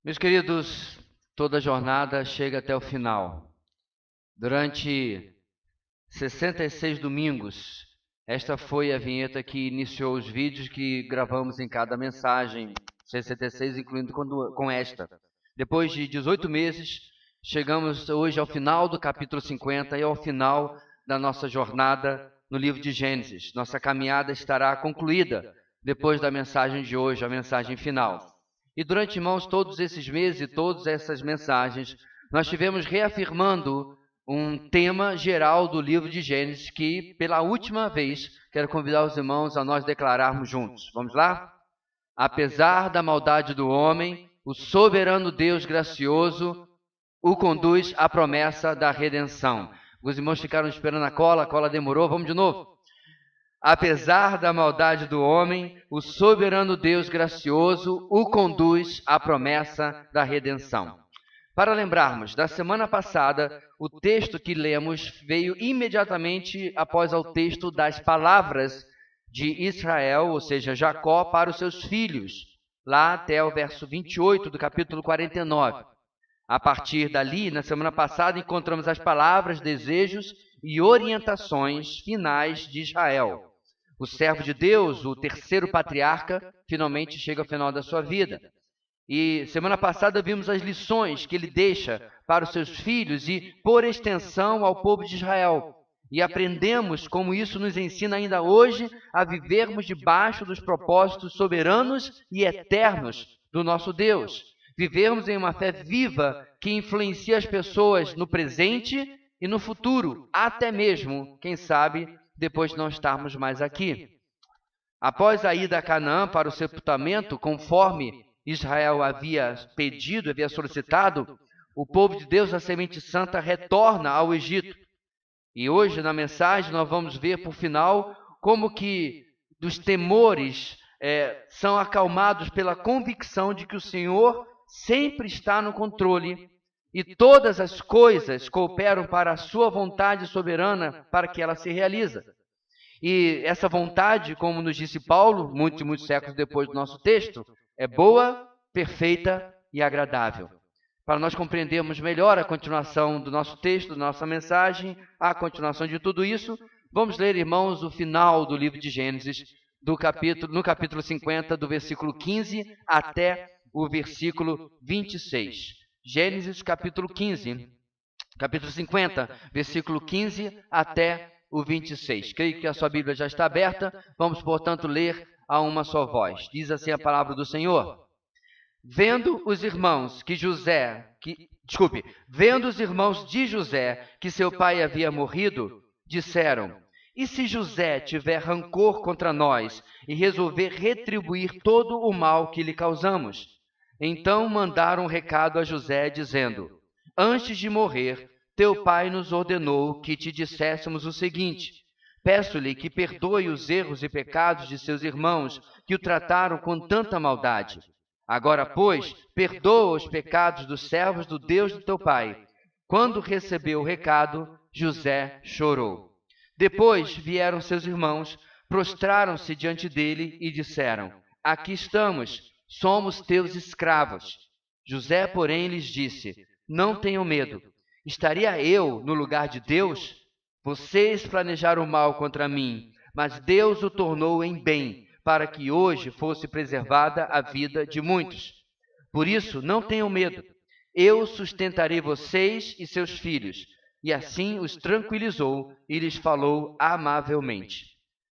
Meus queridos, toda jornada chega até o final. Durante 66 domingos, esta foi a vinheta que iniciou os vídeos que gravamos em cada mensagem, 66 incluindo com esta. Depois de 18 meses, chegamos hoje ao final do capítulo 50 e ao final da nossa jornada no livro de Gênesis. Nossa caminhada estará concluída depois da mensagem de hoje, a mensagem final. E durante, irmãos, todos esses meses e todas essas mensagens, nós tivemos reafirmando um tema geral do livro de Gênesis que, pela última vez, quero convidar os irmãos a nós declararmos juntos. Vamos lá? Apesar da maldade do homem, o soberano Deus gracioso o conduz à promessa da redenção. Os irmãos ficaram esperando a cola demorou, vamos de novo. Apesar da maldade do homem, o soberano Deus gracioso o conduz à promessa da redenção. Para lembrarmos, da semana passada, o texto que lemos veio imediatamente após o texto das palavras de Israel, ou seja, Jacó, para os seus filhos, lá até o verso 28 do capítulo 49. A partir dali, na semana passada, encontramos as palavras, desejos e orientações finais de Israel. O servo de Deus, o terceiro patriarca, finalmente chega ao final da sua vida. E semana passada vimos as lições que ele deixa para os seus filhos e, por extensão, ao povo de Israel. E aprendemos como isso nos ensina ainda hoje a vivermos debaixo dos propósitos soberanos e eternos do nosso Deus. Vivermos em uma fé viva que influencia as pessoas no presente e no futuro, até mesmo, quem sabe, depois de não estarmos mais aqui. Após a ida a Canaã para o sepultamento, conforme Israel havia pedido, havia solicitado, o povo de Deus, a semente santa, retorna ao Egito. E hoje, na mensagem, nós vamos ver, por final, como que dos temores são acalmados pela convicção de que o Senhor sempre está no controle e todas as coisas cooperam para a sua vontade soberana para que ela se realize. E essa vontade, como nos disse Paulo, muitos séculos depois do nosso texto, é boa, perfeita e agradável. Para nós compreendermos melhor a continuação do nosso texto, da nossa mensagem, a continuação de tudo isso, vamos ler, irmãos, o final do livro de Gênesis, no capítulo 50, do versículo 15 até o versículo 26. Gênesis, capítulo 50, versículo 15 até o 26. Creio que a sua Bíblia já está aberta, vamos, portanto, ler a uma só voz. Diz assim a palavra do Senhor. Vendo os irmãos de José que seu pai havia morrido, disseram: e se José tiver rancor contra nós e resolver retribuir todo o mal que lhe causamos? Então mandaram um recado a José, dizendo: antes de morrer, teu pai nos ordenou que te disséssemos o seguinte: peço-lhe que perdoe os erros e pecados de seus irmãos, que o trataram com tanta maldade. Agora, pois, perdoa os pecados dos servos do Deus de teu pai. Quando recebeu o recado, José chorou. Depois vieram seus irmãos, prostraram-se diante dele e disseram: aqui estamos, somos teus escravos. José, porém, lhes disse: não tenham medo. Estaria eu no lugar de Deus? Vocês planejaram mal contra mim, mas Deus o tornou em bem, para que hoje fosse preservada a vida de muitos. Por isso, não tenham medo. Eu sustentarei vocês e seus filhos. E assim os tranquilizou e lhes falou amavelmente.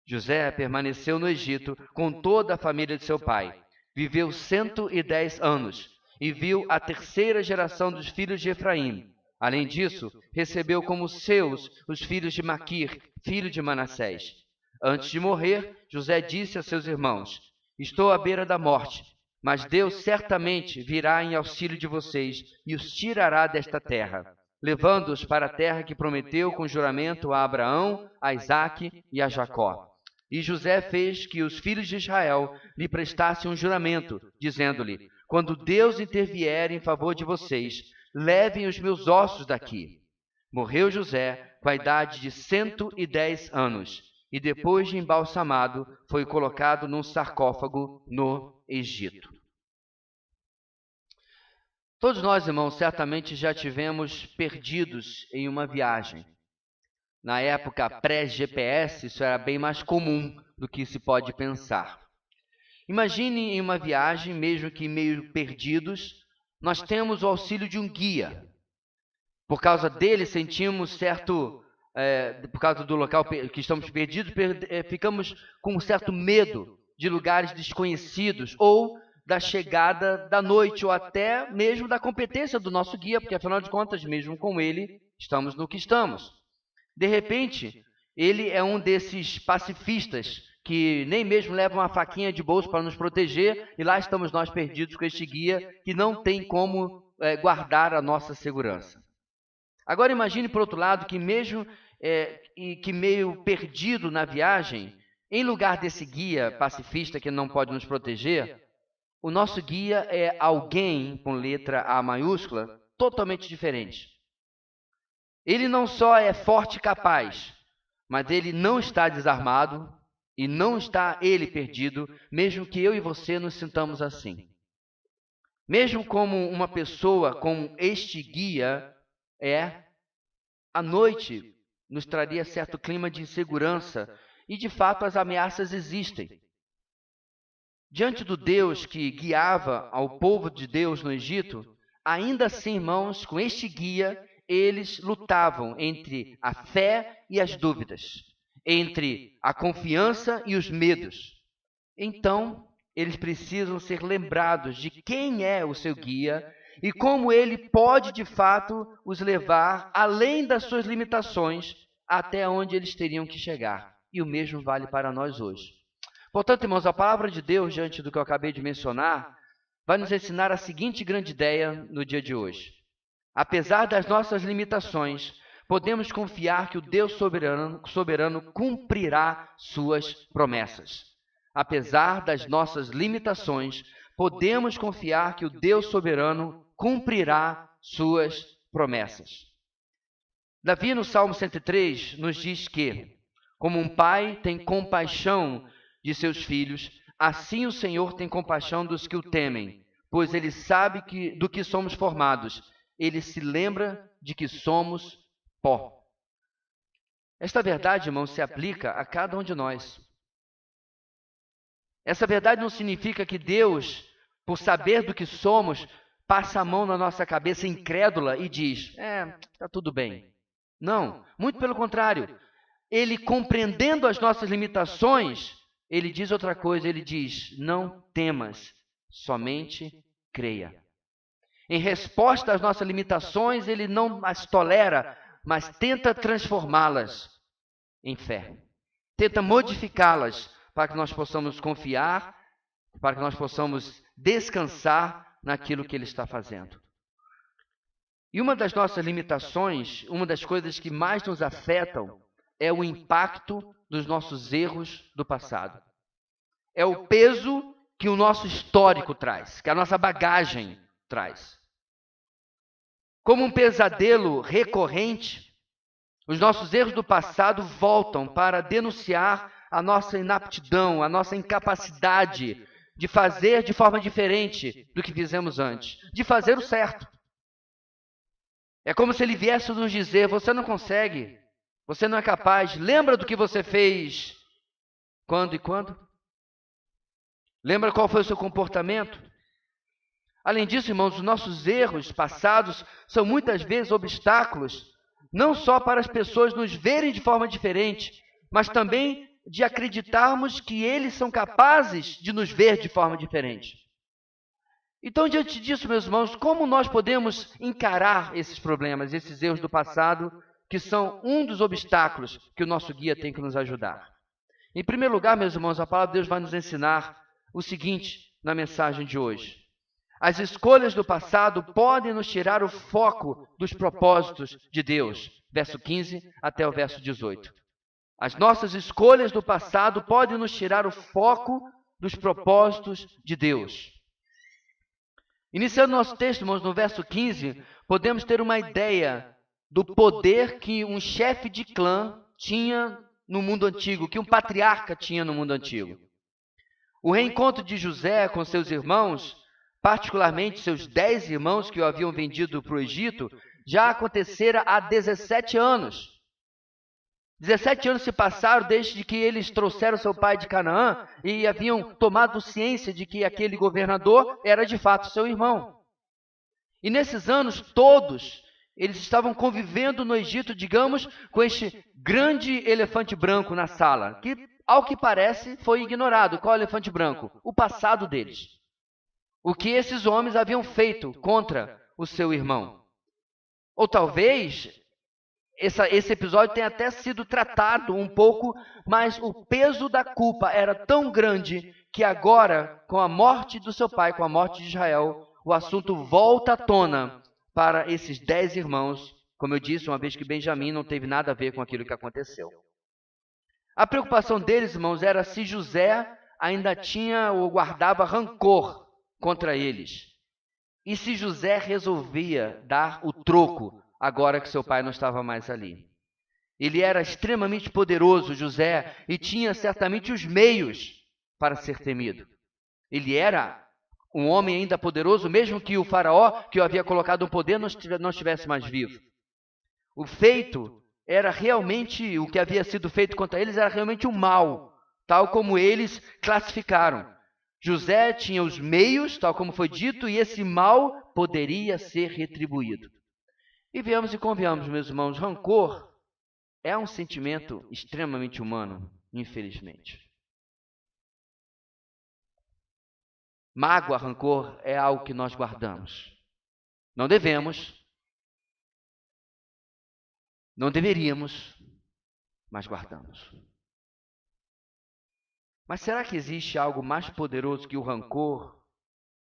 José permaneceu no Egito com toda a família de seu pai. Viveu 110 anos e viu a terceira geração dos filhos de Efraim. Além disso, recebeu como seus os filhos de Maquir, filho de Manassés. Antes de morrer, José disse a seus irmãos: estou à beira da morte, mas Deus certamente virá em auxílio de vocês e os tirará desta terra, levando-os para a terra que prometeu com juramento a Abraão, a Isaque e a Jacó. E José fez que os filhos de Israel lhe prestassem um juramento, dizendo-lhe: quando Deus intervier em favor de vocês, levem os meus ossos daqui. Morreu José com a idade de 110 anos. E depois de embalsamado, foi colocado num sarcófago no Egito. Todos nós, irmãos, certamente já tivemos perdidos em uma viagem. Na época pré-GPS, isso era bem mais comum do que se pode pensar. Imagine em uma viagem, mesmo que meio perdidos, nós temos o auxílio de um guia. Por causa dele, sentimos certo... por causa do local que estamos perdidos, ficamos com um certo medo de lugares desconhecidos ou da chegada da noite ou até mesmo da competência do nosso guia, porque afinal de contas, mesmo com ele, estamos no que estamos. De repente, ele é um desses pacifistas que nem mesmo leva uma faquinha de bolso para nos proteger, e lá estamos nós perdidos com este guia que não tem como guardar a nossa segurança. Agora imagine, por outro lado, que mesmo que meio perdido na viagem, em lugar desse guia pacifista que não pode nos proteger, o nosso guia é alguém, com letra A maiúscula, totalmente diferente. Ele não só é forte e capaz, mas ele não está desarmado e não está ele perdido, mesmo que eu e você nos sintamos assim. Mesmo como uma pessoa com este guia à noite nos traria certo clima de insegurança e, de fato, as ameaças existem. Diante do Deus que guiava ao povo de Deus no Egito, ainda assim, irmãos, com este guia, eles lutavam entre a fé e as dúvidas, entre a confiança e os medos. Então, eles precisam ser lembrados de quem é o seu guia e como ele pode, de fato, os levar além das suas limitações até onde eles teriam que chegar. E o mesmo vale para nós hoje. Portanto, irmãos, a palavra de Deus, diante do que eu acabei de mencionar, vai nos ensinar a seguinte grande ideia no dia de hoje. Apesar das nossas limitações, podemos confiar que o Deus soberano cumprirá suas promessas. Apesar das nossas limitações, podemos confiar que o Deus soberano cumprirá suas promessas. Davi, no Salmo 103, nos diz que, como um pai tem compaixão de seus filhos, assim o Senhor tem compaixão dos que o temem, pois ele sabe do que somos formados. Ele se lembra de que somos pó. Esta verdade, irmãos, se aplica a cada um de nós. Essa verdade não significa que Deus, por saber do que somos, passa a mão na nossa cabeça incrédula e diz, está tudo bem. Não, muito pelo contrário. Ele, compreendendo as nossas limitações, ele diz outra coisa, ele diz, não temas, somente creia. Em resposta às nossas limitações, ele não as tolera, mas tenta transformá-las em fé. Tenta modificá-las para que nós possamos confiar, para que nós possamos descansar naquilo que ele está fazendo. E uma das nossas limitações, uma das coisas que mais nos afetam, é o impacto dos nossos erros do passado. É o peso que o nosso histórico traz, que a nossa bagagem traz. Como um pesadelo recorrente, os nossos erros do passado voltam para denunciar a nossa inaptidão, a nossa incapacidade de fazer de forma diferente do que fizemos antes, de fazer o certo. É como se ele viesse nos dizer, você não consegue, você não é capaz, lembra do que você fez quando e quando? Lembra qual foi o seu comportamento? Além disso, irmãos, os nossos erros passados são muitas vezes obstáculos, não só para as pessoas nos verem de forma diferente, mas também de acreditarmos que eles são capazes de nos ver de forma diferente. Então, diante disso, meus irmãos, como nós podemos encarar esses problemas, esses erros do passado, que são um dos obstáculos que o nosso guia tem que nos ajudar? Em primeiro lugar, meus irmãos, a palavra de Deus vai nos ensinar o seguinte na mensagem de hoje. As escolhas do passado podem nos tirar o foco dos propósitos de Deus. Verso 15 até o verso 18. As nossas escolhas do passado podem nos tirar o foco dos propósitos de Deus. Iniciando nosso texto, irmãos, no verso 15, podemos ter uma ideia do poder que um chefe de clã tinha no mundo antigo, que um patriarca tinha no mundo antigo. O reencontro de José com seus irmãos particularmente seus 10 irmãos que o haviam vendido para o Egito, já acontecera há 17 anos. 17 anos se passaram desde que eles trouxeram seu pai de Canaã e haviam tomado ciência de que aquele governador era de fato seu irmão. E nesses anos todos, eles estavam convivendo no Egito, digamos, com este grande elefante branco na sala, que, ao que parece, foi ignorado. Qual elefante branco? O passado deles. O que esses homens haviam feito contra o seu irmão. Ou talvez esse episódio tenha até sido tratado um pouco, mas o peso da culpa era tão grande que agora, com a morte do seu pai, com a morte de Israel, o assunto volta à tona para esses 10 irmãos, como eu disse, uma vez que Benjamim não teve nada a ver com aquilo que aconteceu. A preocupação deles, irmãos, era se José ainda tinha ou guardava rancor contra eles. E se José resolvia dar o troco agora que seu pai não estava mais ali. Ele era extremamente poderoso, José, e tinha certamente os meios para ser temido. Ele era um homem ainda poderoso, mesmo que o faraó, que o havia colocado no poder, não estivesse mais vivo. O feito era realmente, o que havia sido feito contra eles era realmente um mal, tal como eles classificaram. José tinha os meios, tal como foi dito, e esse mal poderia ser retribuído. E viemos e convenhamos, meus irmãos, rancor é um sentimento extremamente humano, infelizmente. Mágoa, rancor é algo que nós guardamos. Não devemos, não deveríamos, mas guardamos. Mas será que existe algo mais poderoso que o rancor?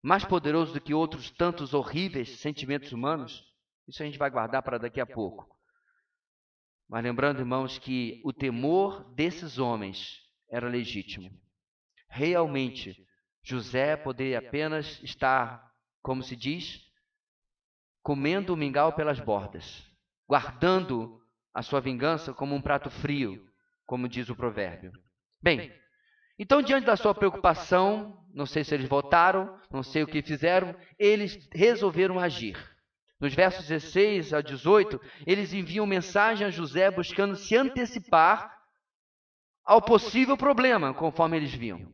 Mais poderoso do que outros tantos horríveis sentimentos humanos? Isso a gente vai guardar para daqui a pouco. Mas lembrando, irmãos, que o temor desses homens era legítimo. Realmente, José poderia apenas estar, como se diz, comendo o mingau pelas bordas, guardando a sua vingança como um prato frio, como diz o provérbio. Bem, então, diante da sua preocupação, não sei se eles votaram, não sei o que fizeram, eles resolveram agir. Nos versos 16 a 18, eles enviam mensagem a José buscando se antecipar ao possível problema, conforme eles viam.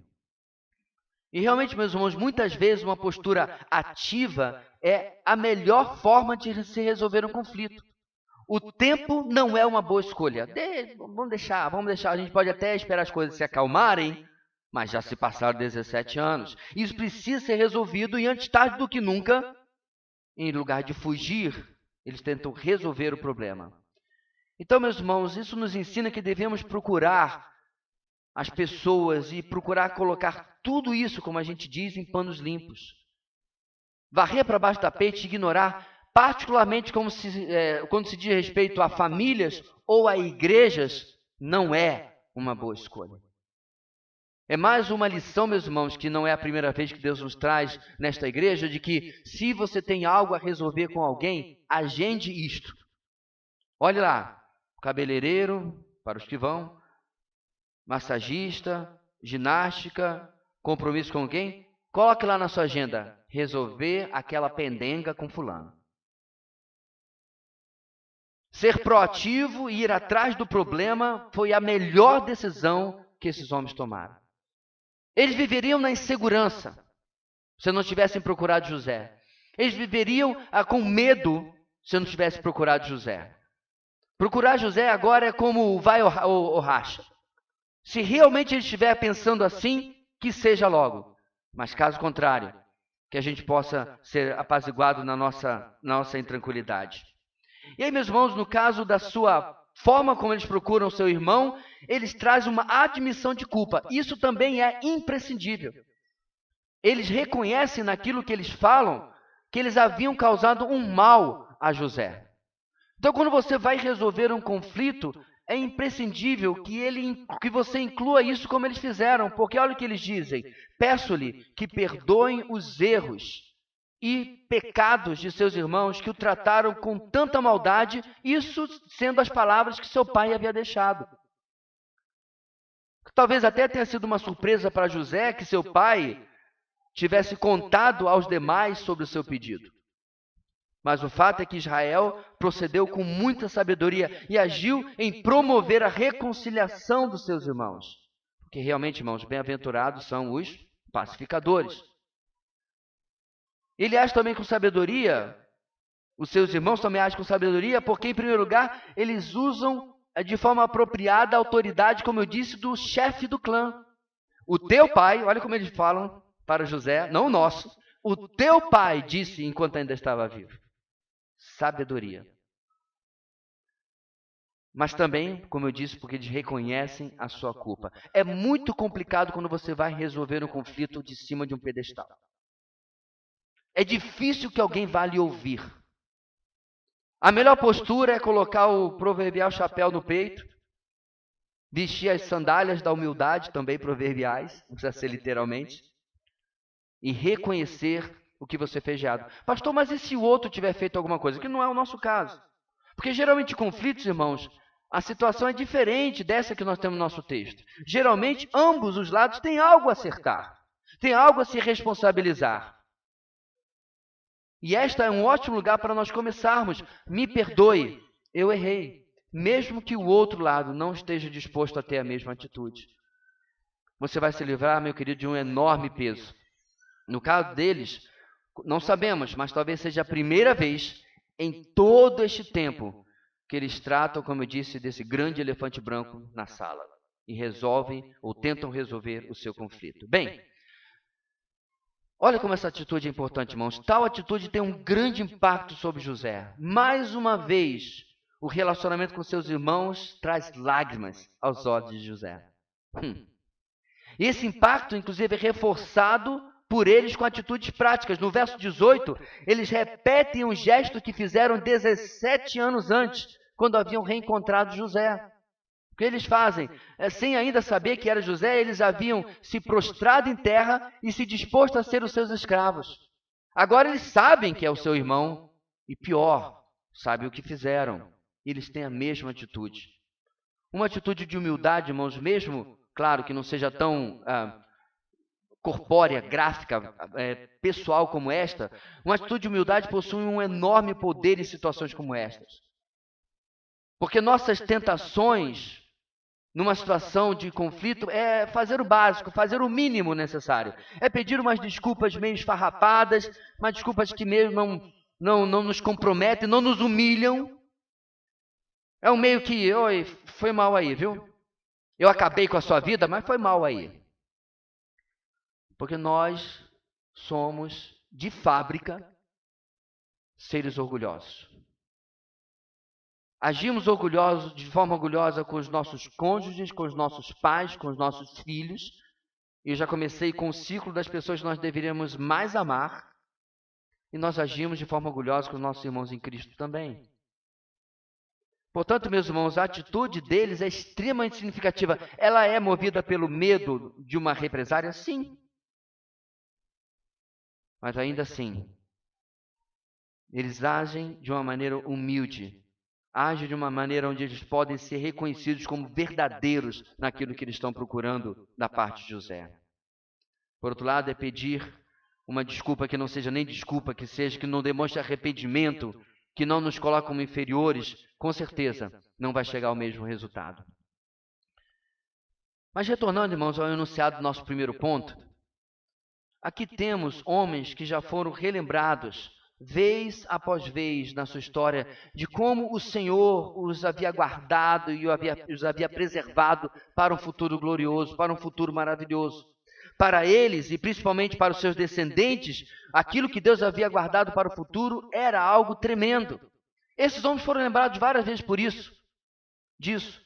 E realmente, meus irmãos, muitas vezes uma postura ativa é a melhor forma de se resolver um conflito. O tempo não é uma boa escolha. Vamos deixar, a gente pode até esperar as coisas se acalmarem, mas já se passaram 17 anos. Isso precisa ser resolvido e antes tarde do que nunca, em lugar de fugir, eles tentam resolver o problema. Então, meus irmãos, isso nos ensina que devemos procurar as pessoas e procurar colocar tudo isso, como a gente diz, em panos limpos. Varrer para baixo do tapete, ignorar, particularmente quando se diz respeito a famílias ou a igrejas, não é uma boa escolha. É mais uma lição, meus irmãos, que não é a primeira vez que Deus nos traz nesta igreja, de que se você tem algo a resolver com alguém, agende isto. Olhe lá, cabeleireiro, para os que vão, massagista, ginástica, compromisso com alguém, coloque lá na sua agenda, resolver aquela pendenga com fulano. Ser proativo e ir atrás do problema foi a melhor decisão que esses homens tomaram. Eles viveriam na insegurança se não tivessem procurado José. Eles viveriam com medo se não tivessem procurado José. Procurar José agora é como vai ou racha. Se realmente ele estiver pensando assim, que seja logo. Mas caso contrário, que a gente possa ser apaziguado na nossa intranquilidade. E aí, meus irmãos, no caso da sua forma como eles procuram seu irmão, eles trazem uma admissão de culpa. Isso também é imprescindível. Eles reconhecem naquilo que eles falam que eles haviam causado um mal a José. Então, quando você vai resolver um conflito, é imprescindível que você inclua isso como eles fizeram, porque olha o que eles dizem: peço-lhe que perdoem os erros e pecados de seus irmãos que o trataram com tanta maldade, isso sendo as palavras que seu pai havia deixado. Talvez até tenha sido uma surpresa para José que seu pai tivesse contado aos demais sobre o seu pedido. Mas o fato é que Israel procedeu com muita sabedoria e agiu em promover a reconciliação dos seus irmãos. Porque realmente, irmãos, bem-aventurados são os pacificadores. Ele age também com sabedoria, os seus irmãos também agem com sabedoria, porque, em primeiro lugar, eles usam de forma apropriada a autoridade, como eu disse, do chefe do clã. O teu pai, olha como eles falam para José, não o nosso, o teu pai disse enquanto ainda estava vivo. Sabedoria. Mas também, como eu disse, porque eles reconhecem a sua culpa. É muito complicado quando você vai resolver um conflito de cima de um pedestal. É difícil que alguém vá lhe ouvir. A melhor postura é colocar o proverbial chapéu no peito, vestir as sandálias da humildade, também proverbiais, não precisa ser literalmente, e reconhecer o que você fez de errado. Pastor, mas e se o outro tiver feito alguma coisa? Que não é o nosso caso. Porque geralmente conflitos, irmãos, a situação é diferente dessa que nós temos no nosso texto. Geralmente, ambos os lados têm algo a acertar, têm algo a se responsabilizar. E esta é um ótimo lugar para nós começarmos. Me perdoe, eu errei. Mesmo que o outro lado não esteja disposto a ter a mesma atitude. Você vai se livrar, meu querido, de um enorme peso. No caso deles, não sabemos, mas talvez seja a primeira vez em todo este tempo que eles tratam, como eu disse, desse grande elefante branco na sala. E resolvem ou tentam resolver o seu conflito. Bem, olha como essa atitude é importante, irmãos. Tal atitude tem um grande impacto sobre José. Mais uma vez, o relacionamento com seus irmãos traz lágrimas aos olhos de José. E esse impacto, inclusive, é reforçado por eles com atitudes práticas. No verso 18, eles repetem um gesto que fizeram 17 anos antes, quando haviam reencontrado José. O que eles fazem? Sem ainda saber que era José, eles haviam se prostrado em terra e se disposto a ser os seus escravos. Agora eles sabem que é o seu irmão, e pior, sabem o que fizeram. Eles têm a mesma atitude. Uma atitude de humildade, irmãos, mesmo, claro, que não seja tão corpórea, gráfica, pessoal como esta, uma atitude de humildade possui um enorme poder em situações como estas. Porque nossas tentações numa situação de conflito é fazer o básico, fazer o mínimo necessário. É pedir umas desculpas meio esfarrapadas, umas desculpas que mesmo não nos comprometem, não nos humilham. É um meio que, oi, foi mal aí, viu? Eu acabei com a sua vida, mas foi mal aí. Porque nós somos, de fábrica, seres orgulhosos. Agimos orgulhosos, de forma orgulhosa com os nossos cônjuges, com os nossos pais, com os nossos filhos. E eu já comecei com o ciclo das pessoas que nós deveríamos mais amar. E nós agimos de forma orgulhosa com os nossos irmãos em Cristo também. Portanto, meus irmãos, a atitude deles é extremamente significativa. Ela é movida pelo medo de uma represária? Sim. Mas ainda assim, eles agem de uma maneira humilde. Agem de uma maneira onde eles podem ser reconhecidos como verdadeiros naquilo que eles estão procurando da parte de José. Por outro lado, é pedir uma desculpa que não seja nem desculpa, que seja que não demonstre arrependimento, que não nos coloque como inferiores, com certeza não vai chegar ao mesmo resultado. Mas retornando, irmãos, ao enunciado do nosso primeiro ponto, aqui temos homens que já foram relembrados vez após vez na sua história, de como o Senhor os havia guardado e os havia preservado para um futuro glorioso, para um futuro maravilhoso. Para eles, e principalmente para os seus descendentes, aquilo que Deus havia guardado para o futuro era algo tremendo. Esses homens foram lembrados várias vezes disso.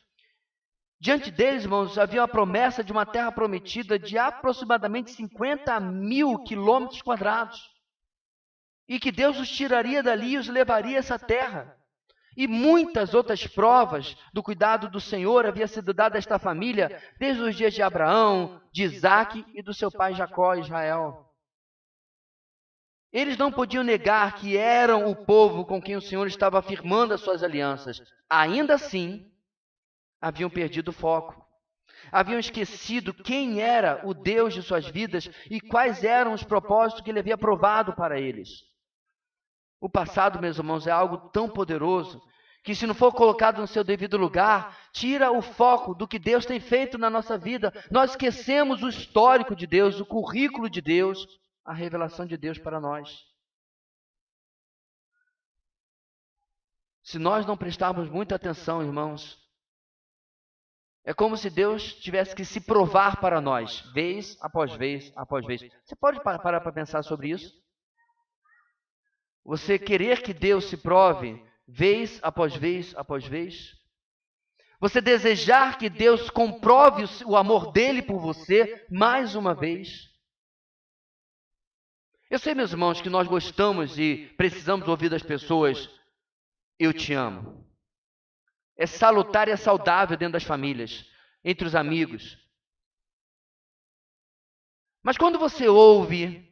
Diante deles, irmãos, havia a promessa de uma terra prometida de aproximadamente 50.000 quilômetros quadrados. E que Deus os tiraria dali e os levaria a essa terra. E muitas outras provas do cuidado do Senhor havia sido dado a esta família desde os dias de Abraão, de Isaque e do seu pai Jacó, Israel. Eles não podiam negar que eram o povo com quem o Senhor estava afirmando as suas alianças. Ainda assim, haviam perdido o foco. Haviam esquecido quem era o Deus de suas vidas e quais eram os propósitos que ele havia provado para eles. O passado, meus irmãos, é algo tão poderoso que, se não for colocado no seu devido lugar, tira o foco do que Deus tem feito na nossa vida. Nós esquecemos o histórico de Deus, o currículo de Deus, a revelação de Deus para nós. Se nós não prestarmos muita atenção, irmãos, é como se Deus tivesse que se provar para nós, vez após vez após vez. Você pode parar para pensar sobre isso? Você querer que Deus se prove vez após vez após vez? Você desejar que Deus comprove o amor dele por você mais uma vez? Eu sei, meus irmãos, que nós gostamos e precisamos ouvir das pessoas: eu te amo. É salutar e é saudável dentro das famílias, entre os amigos. Mas quando você ouve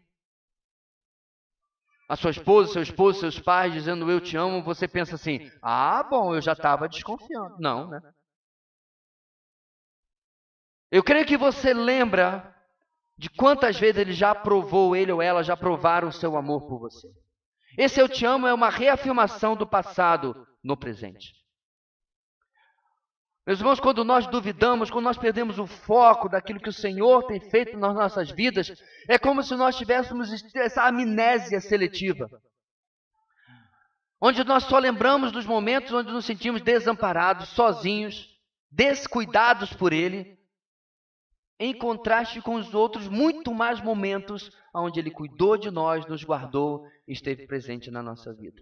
a sua esposa, seu esposo, seus pais dizendo eu te amo, você pensa assim: ah, bom, eu já estava desconfiando. Não, né? Eu creio que você lembra de quantas vezes ele já provou, ele ou ela já provaram o seu amor por você. Esse eu te amo é uma reafirmação do passado no presente. Meus irmãos, quando nós duvidamos, quando nós perdemos o foco daquilo que o Senhor tem feito nas nossas vidas, é como se nós tivéssemos essa amnésia seletiva, onde nós só lembramos dos momentos onde nos sentimos desamparados, sozinhos, descuidados por Ele, em contraste com os outros muito mais momentos onde Ele cuidou de nós, nos guardou e esteve presente na nossa vida.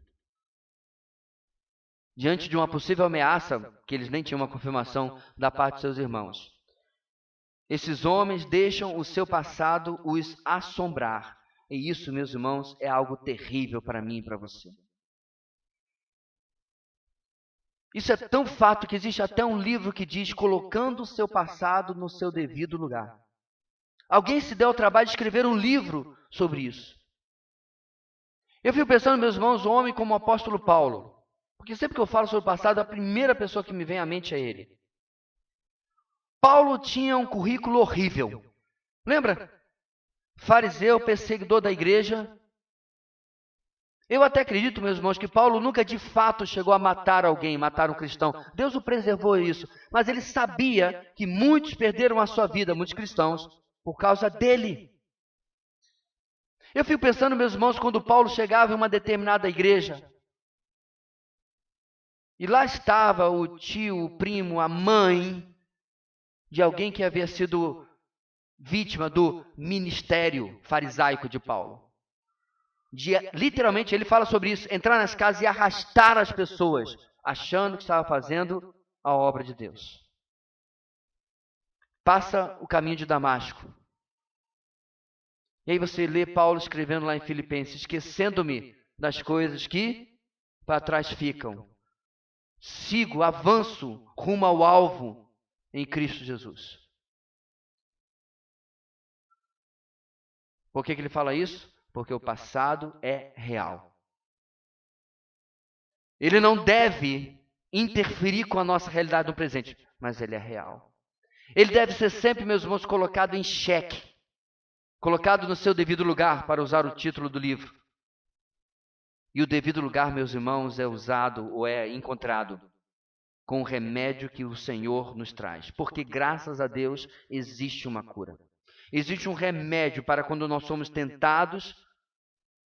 Diante de uma possível ameaça, que eles nem tinham uma confirmação da parte de seus irmãos, esses homens deixam o seu passado os assombrar. E isso, meus irmãos, é algo terrível para mim e para você. Isso é tão fato que existe até um livro que diz colocando o seu passado no seu devido lugar. Alguém se deu ao trabalho de escrever um livro sobre isso. Eu fico pensando, meus irmãos, um homem como o apóstolo Paulo, porque sempre que eu falo sobre o passado, a primeira pessoa que me vem à mente é ele. Paulo tinha um currículo horrível. Lembra? Fariseu, perseguidor da igreja. Eu até acredito, meus irmãos, que Paulo nunca de fato chegou a matar alguém, matar um cristão. Deus o preservou isso. Mas ele sabia que muitos perderam a sua vida, muitos cristãos, por causa dele. Eu fico pensando, meus irmãos, quando Paulo chegava em uma determinada igreja, e lá estava o tio, o primo, a mãe de alguém que havia sido vítima do ministério farisaico de Paulo. Literalmente, ele fala sobre isso, entrar nas casas e arrastar as pessoas, achando que estava fazendo a obra de Deus. Passa o caminho de Damasco. E aí você lê Paulo escrevendo lá em Filipenses: esquecendo-me das coisas que para trás ficam. Sigo, avanço rumo ao alvo em Cristo Jesus. Por que ele fala isso? Porque o passado é real. Ele não deve interferir com a nossa realidade no presente, mas ele é real. Ele deve ser sempre, meus irmãos, colocado em xeque, colocado no seu devido lugar, para usar o título do livro. E o devido lugar, meus irmãos, é usado ou é encontrado com o remédio que o Senhor nos traz. Porque, graças a Deus, existe uma cura. Existe um remédio para quando nós somos tentados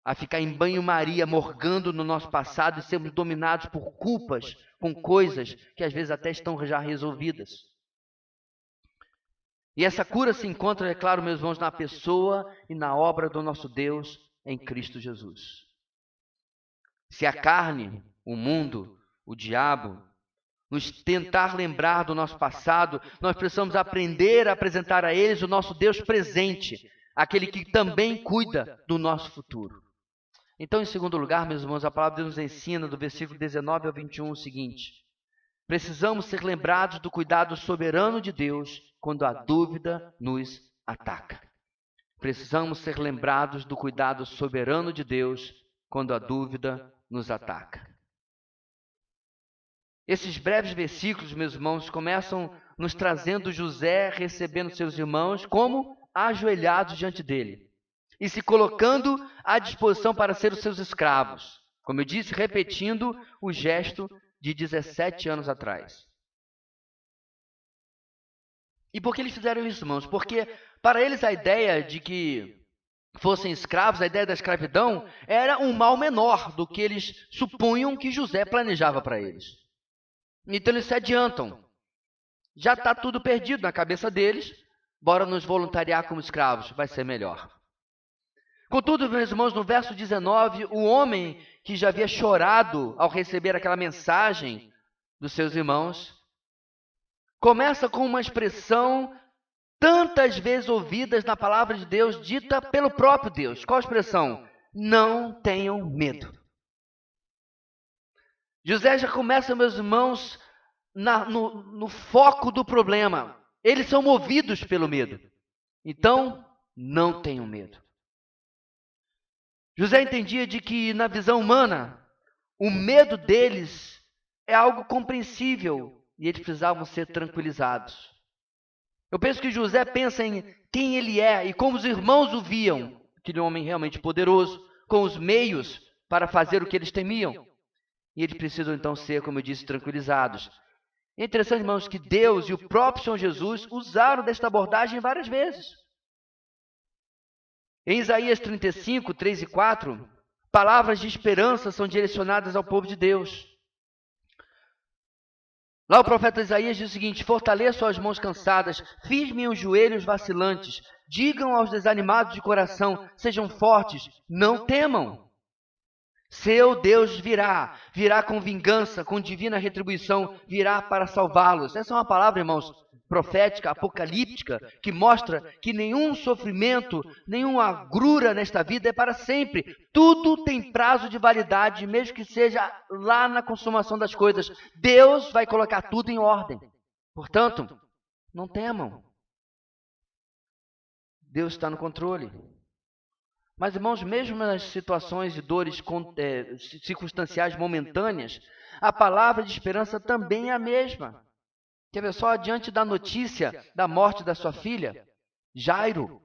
a ficar em banho-maria, morgando no nosso passado e sermos dominados por culpas, com coisas que às vezes até estão já resolvidas. E essa cura se encontra, é claro, meus irmãos, na pessoa e na obra do nosso Deus em Cristo Jesus. Se a carne, o mundo, o diabo, nos tentar lembrar do nosso passado, nós precisamos aprender a apresentar a eles o nosso Deus presente, aquele que também cuida do nosso futuro. Então, em segundo lugar, meus irmãos, a palavra de Deus nos ensina, do versículo 19 ao 21, o seguinte: precisamos ser lembrados do cuidado soberano de Deus quando a dúvida nos ataca. Precisamos ser lembrados do cuidado soberano de Deus quando a dúvida nos ataca. Esses breves versículos, meus irmãos, começam nos trazendo José recebendo seus irmãos como ajoelhados diante dele e se colocando à disposição para ser os seus escravos. Como eu disse, repetindo o gesto de 17 anos atrás. E por que eles fizeram isso, irmãos? Porque para eles a ideia de que fossem escravos, a ideia da escravidão, era um mal menor do que eles supunham que José planejava para eles. Então eles se adiantam. Já está tudo perdido na cabeça deles, bora nos voluntariar como escravos, vai ser melhor. Contudo, meus irmãos, no verso 19, o homem que já havia chorado ao receber aquela mensagem dos seus irmãos, começa com uma expressão tantas vezes ouvidas na palavra de Deus, dita pelo próprio Deus. Qual a expressão? Não tenham medo. José já começa, meus irmãos, no foco do problema. Eles são movidos pelo medo. Então, não tenham medo. José entendia de que, na visão humana, o medo deles é algo compreensível e eles precisavam ser tranquilizados. Eu penso que José pensa em quem ele é e como os irmãos o viam, aquele homem realmente poderoso, com os meios para fazer o que eles temiam. E eles precisam então ser, como eu disse, tranquilizados. É interessante, irmãos, que Deus e o próprio Senhor Jesus usaram desta abordagem várias vezes. Em Isaías 35, 3 e 4, palavras de esperança são direcionadas ao povo de Deus. Lá o profeta Isaías diz o seguinte: fortaleçam as mãos cansadas, firmem os joelhos vacilantes, digam aos desanimados de coração, sejam fortes, não temam. Seu Deus virá com vingança, com divina retribuição, virá para salvá-los. Essa é uma palavra, irmãos, profética, apocalíptica, que mostra que nenhum sofrimento, nenhuma agrura nesta vida é para sempre. Tudo tem prazo de validade, mesmo que seja lá na consumação das coisas. Deus vai colocar tudo em ordem. Portanto, não temam. Deus está no controle. Mas, irmãos, mesmo nas situações de dores circunstanciais momentâneas, a palavra de esperança também é a mesma. Quer ver só, diante da notícia da morte da sua filha, Jairo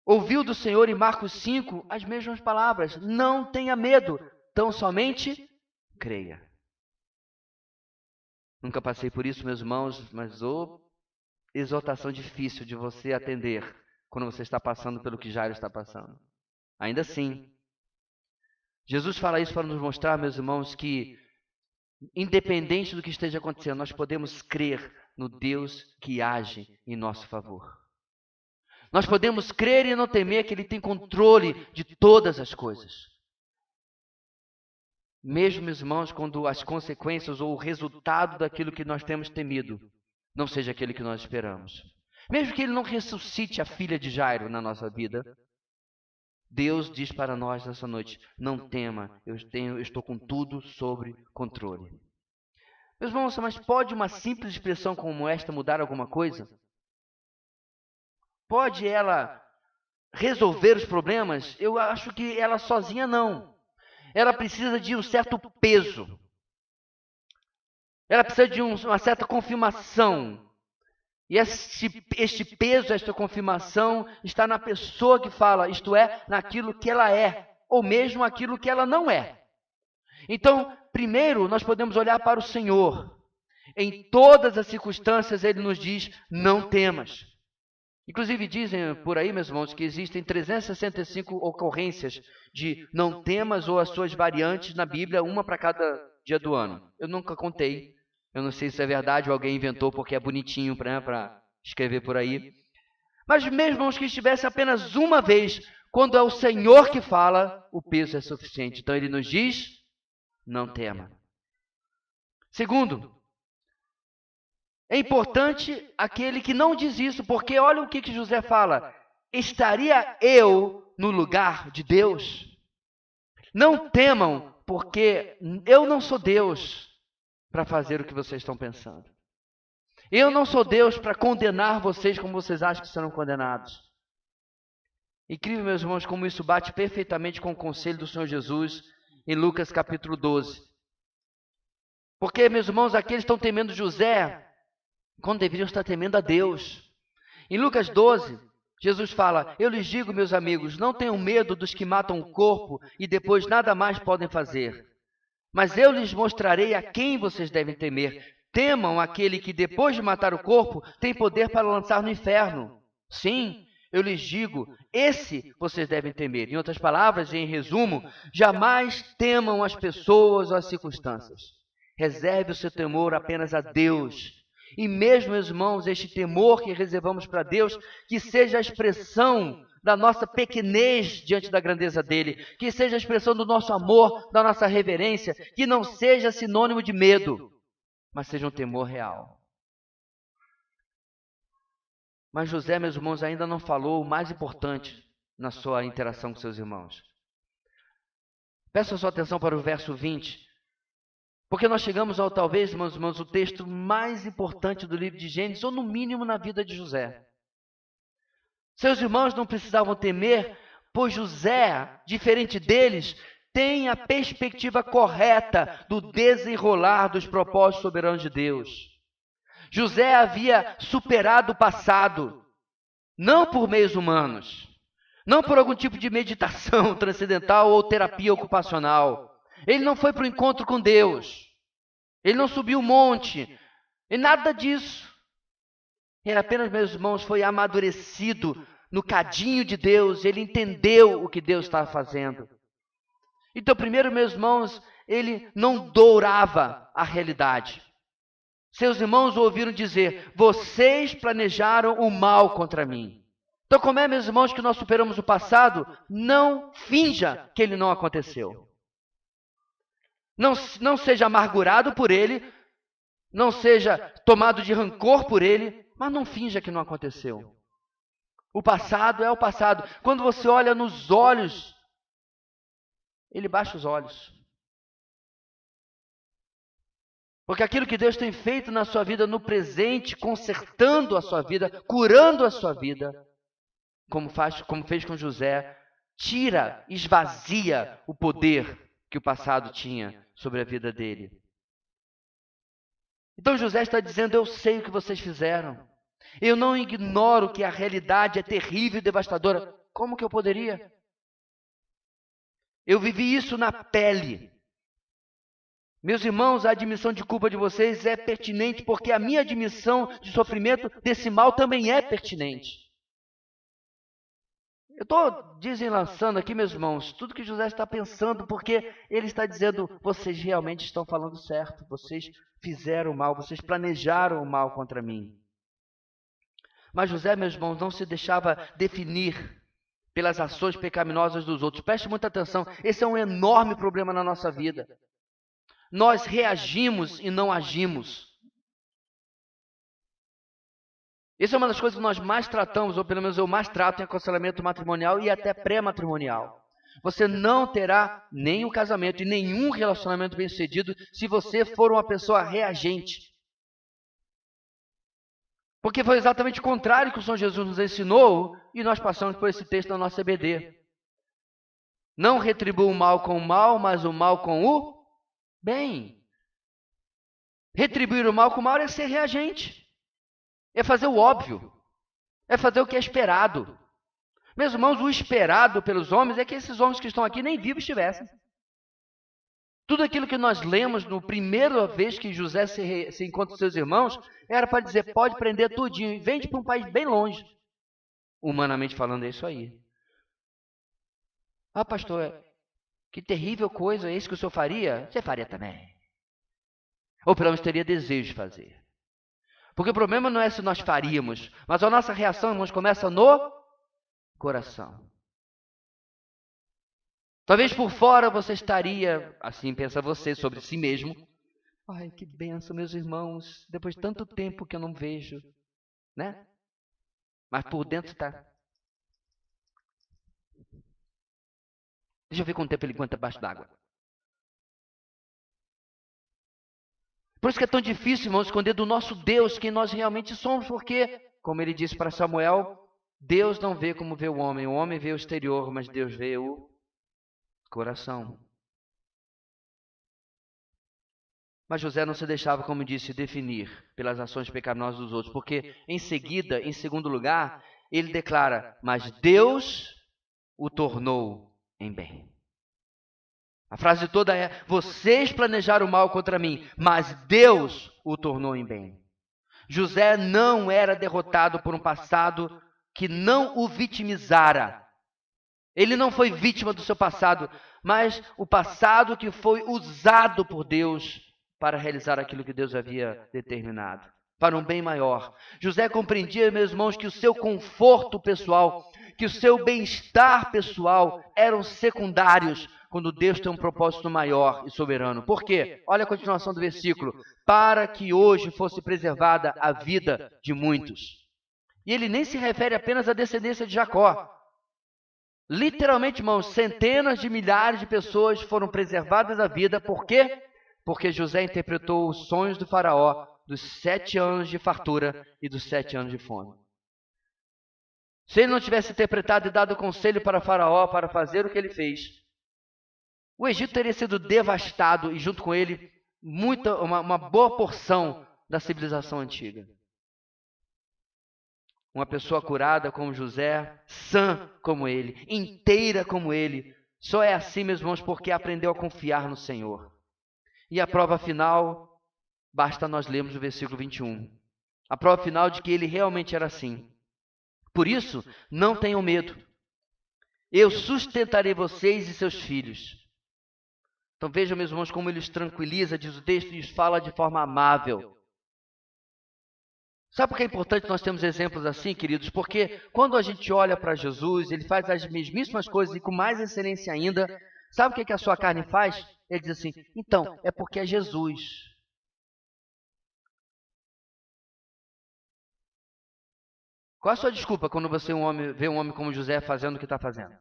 ouviu do Senhor em Marcos 5 as mesmas palavras: não tenha medo, tão somente creia. Nunca passei por isso, meus irmãos, mas exortação difícil de você atender quando você está passando pelo que Jairo está passando. Ainda assim, Jesus fala isso para nos mostrar, meus irmãos, que independente do que esteja acontecendo, nós podemos crer no Deus que age em nosso favor. Nós podemos crer e não temer que Ele tem controle de todas as coisas. Mesmo, meus irmãos, quando as consequências ou o resultado daquilo que nós temos temido não seja aquele que nós esperamos. Mesmo que Ele não ressuscite a filha de Jairo na nossa vida, Deus diz para nós nessa noite: não tema, eu estou com tudo sob controle. Meus irmãos, mas pode uma simples expressão como esta mudar alguma coisa? Pode ela resolver os problemas? Eu acho que ela sozinha não. Ela precisa de um certo peso. Ela precisa de uma certa confirmação. E este peso, esta confirmação, está na pessoa que fala, isto é, naquilo que ela é, ou mesmo aquilo que ela não é. Então, primeiro, nós podemos olhar para o Senhor. Em todas as circunstâncias, Ele nos diz, não temas. Inclusive, dizem por aí, meus irmãos, que existem 365 ocorrências de não temas ou as suas variantes na Bíblia, uma para cada dia do ano. Eu nunca contei. Eu não sei se é verdade ou alguém inventou porque é bonitinho para escrever por aí. Mas mesmo que estivesse apenas uma vez, quando é o Senhor que fala, o peso é suficiente. Então Ele nos diz, não tema. Segundo, é importante aquele que não diz isso, porque olha o que José fala: estaria eu no lugar de Deus? Não temam, porque eu não sou Deus para fazer o que vocês estão pensando. Eu não sou Deus para condenar vocês como vocês acham que serão condenados. Incrível, meus irmãos, como isso bate perfeitamente com o conselho do Senhor Jesus em Lucas capítulo 12. Porque, meus irmãos, aqui eles estão temendo José quando deveriam estar temendo a Deus. Em Lucas 12, Jesus fala: eu lhes digo, meus amigos, não tenham medo dos que matam o corpo e depois nada mais podem fazer. Mas eu lhes mostrarei a quem vocês devem temer. Temam aquele que, depois de matar o corpo, tem poder para lançar no inferno. Sim, eu lhes digo, esse vocês devem temer. Em outras palavras, em resumo, jamais temam as pessoas ou as circunstâncias. Reserve o seu temor apenas a Deus. E mesmo, meus irmãos, este temor que reservamos para Deus, que seja a expressão da nossa pequenez diante da grandeza dele, que seja a expressão do nosso amor, da nossa reverência, que não seja sinônimo de medo, mas seja um temor real. Mas José, meus irmãos, ainda não falou o mais importante na sua interação com seus irmãos. Peço a sua atenção para o verso 20, porque nós chegamos ao, talvez, meus irmãos, o texto mais importante do livro de Gênesis, ou no mínimo na vida de José. Seus irmãos não precisavam temer, pois José, diferente deles, tem a perspectiva correta do desenrolar dos propósitos soberanos de Deus. José havia superado o passado, não por meios humanos, não por algum tipo de meditação transcendental ou terapia ocupacional. Ele não foi para o encontro com Deus, ele não subiu o monte, e nada disso. Ele apenas, meus irmãos, foi amadurecido no cadinho de Deus, ele entendeu o que Deus estava fazendo. Então, primeiro, meus irmãos, ele não dourava a realidade. Seus irmãos o ouviram dizer: vocês planejaram o mal contra mim. Então, como é, meus irmãos, que nós superamos o passado? Não finja que ele não aconteceu. Não seja amargurado por ele, não seja tomado de rancor por ele, mas não finja que não aconteceu. O passado é o passado. Quando você olha nos olhos, ele baixa os olhos. Porque aquilo que Deus tem feito na sua vida no presente, consertando a sua vida, curando a sua vida, como fez com José, tira, esvazia o poder que o passado tinha sobre a vida dele. Então José está dizendo: eu sei o que vocês fizeram. Eu não ignoro que a realidade é terrível e devastadora. Como que eu poderia? Eu vivi isso na pele. Meus irmãos, a admissão de culpa de vocês é pertinente, porque a minha admissão de sofrimento desse mal também é pertinente. Eu estou desenlaçando aqui, meus irmãos, tudo que José está pensando, porque ele está dizendo: vocês realmente estão falando certo, vocês fizeram o mal, vocês planejaram o mal contra mim. Mas José, meus irmãos, não se deixava definir pelas ações pecaminosas dos outros. Preste muita atenção, esse é um enorme problema na nossa vida. Nós reagimos e não agimos. Essa é uma das coisas que nós mais tratamos, ou pelo menos eu mais trato em aconselhamento matrimonial e até pré-matrimonial. Você não terá nenhum casamento e nenhum relacionamento bem-sucedido se você for uma pessoa reagente. Porque foi exatamente o contrário que o Senhor Jesus nos ensinou e nós passamos por esse texto na nossa EBD. Não retribua o mal com o mal, mas o mal com o bem. Retribuir o mal com o mal é ser reagente. É fazer o óbvio. É fazer o que é esperado. Meus irmãos, o esperado pelos homens é que esses homens que estão aqui nem vivos estivessem. Tudo aquilo que nós lemos na primeira vez que José se encontra com seus irmãos, era para dizer: pode prender tudinho e vende para um país bem longe. Humanamente falando, é isso aí. Ah, pastor, que terrível coisa, é isso que o senhor faria? Você faria também. Ou pelo menos teria desejo de fazer. Porque o problema não é se nós faríamos, mas a nossa reação, irmãos, começa no coração. Talvez por fora você estaria, assim pensa você sobre si mesmo: ai, que benção, meus irmãos, depois de tanto tempo que eu não vejo, né? Mas por dentro está: deixa eu ver quanto tempo ele aguenta abaixo d'água. Por isso que é tão difícil, irmãos, esconder do nosso Deus quem nós realmente somos, porque, como ele disse para Samuel, Deus não vê como vê o homem vê o exterior, mas Deus vê o coração. Mas José não se deixava, como disse, definir pelas ações pecaminosas dos outros, porque em seguida, em segundo lugar, ele declara: mas Deus o tornou em bem. A frase toda é: vocês planejaram mal contra mim, mas Deus o tornou em bem. José não era derrotado por um passado que não o vitimizara. Ele não foi vítima do seu passado, mas o passado que foi usado por Deus para realizar aquilo que Deus havia determinado, para um bem maior. José compreendia, meus irmãos, que o seu conforto pessoal, que o seu bem-estar pessoal eram secundários quando Deus tem um propósito maior e soberano. Por quê? Olha a continuação do versículo. Para que hoje fosse preservada a vida de muitos. E ele nem se refere apenas à descendência de Jacó. Literalmente, irmãos, centenas de milhares de pessoas foram preservadas da vida. Por quê? Porque José interpretou os sonhos do faraó dos 7 anos de fartura e dos 7 anos de fome. Se ele não tivesse interpretado e dado conselho para faraó para fazer o que ele fez, o Egito teria sido devastado e junto com ele uma boa porção da civilização antiga. Uma pessoa curada como José, sã como ele, inteira como ele, só é assim, meus irmãos, porque aprendeu a confiar no Senhor. E a prova final, basta nós lermos o versículo 21. A prova final de que ele realmente era assim. Por isso, não tenham medo. Eu sustentarei vocês e seus filhos. Então vejam, meus irmãos, como ele os tranquiliza, diz o texto, e os fala de forma amável. Sabe por que é importante nós termos exemplos assim, queridos? Porque quando a gente olha para Jesus, ele faz as mesmíssimas coisas e com mais excelência ainda. Sabe o que a sua carne faz? Ele diz assim: então, é porque é Jesus. Qual a sua desculpa quando você vê um homem como José fazendo o que está fazendo?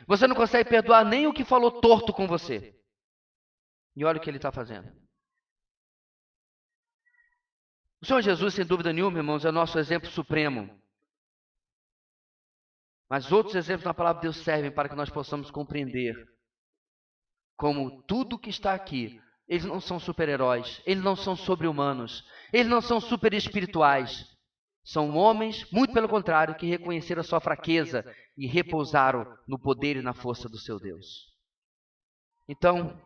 Você não consegue perdoar nem o que falou torto com você. E olha o que ele está fazendo. O Senhor Jesus, sem dúvida nenhuma, irmãos, é o nosso exemplo supremo. Mas outros exemplos na palavra de Deus servem para que nós possamos compreender como tudo que está aqui, eles não são super-heróis, eles não são sobre-humanos, eles não são super-espirituais. São homens, muito pelo contrário, que reconheceram a sua fraqueza e repousaram no poder e na força do seu Deus. Então,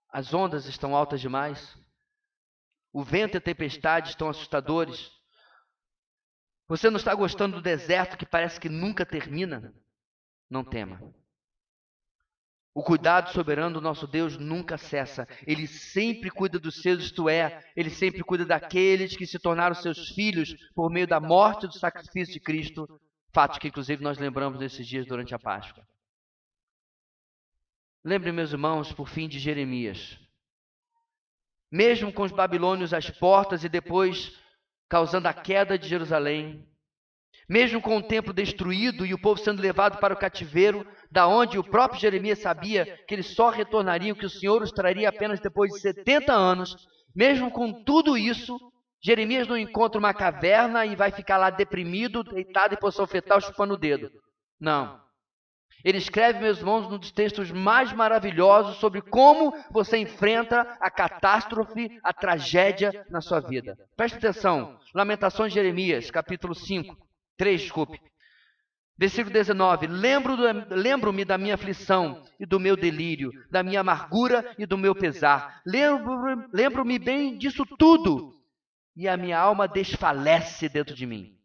as ondas estão altas demais, o vento e a tempestade estão assustadores. Você não está gostando do deserto que parece que nunca termina? Não tema. O cuidado soberano do nosso Deus nunca cessa. Ele sempre cuida dos seus, isto é, ele sempre cuida daqueles que se tornaram seus filhos por meio da morte e do sacrifício de Cristo, fato que inclusive nós lembramos nesses dias durante a Páscoa. Lembrem, meus irmãos, por fim, de Jeremias. Mesmo com os babilônios às portas e depois causando a queda de Jerusalém, mesmo com o templo destruído e o povo sendo levado para o cativeiro, da onde o próprio Jeremias sabia que eles só retornariam, que o Senhor os traria apenas depois de 70 anos, mesmo com tudo isso, Jeremias não encontra uma caverna e vai ficar lá deprimido, deitado em posição fetal, chupando o dedo. Não. Ele escreve, meus irmãos, um dos textos mais maravilhosos sobre como você enfrenta a catástrofe, a tragédia na sua vida. Preste atenção. Lamentações de Jeremias, capítulo 3, versículo 19. Lembro-me da minha aflição e do meu delírio, da minha amargura e do meu pesar. Lembro-me bem disso tudo. E a minha alma desfalece dentro de mim.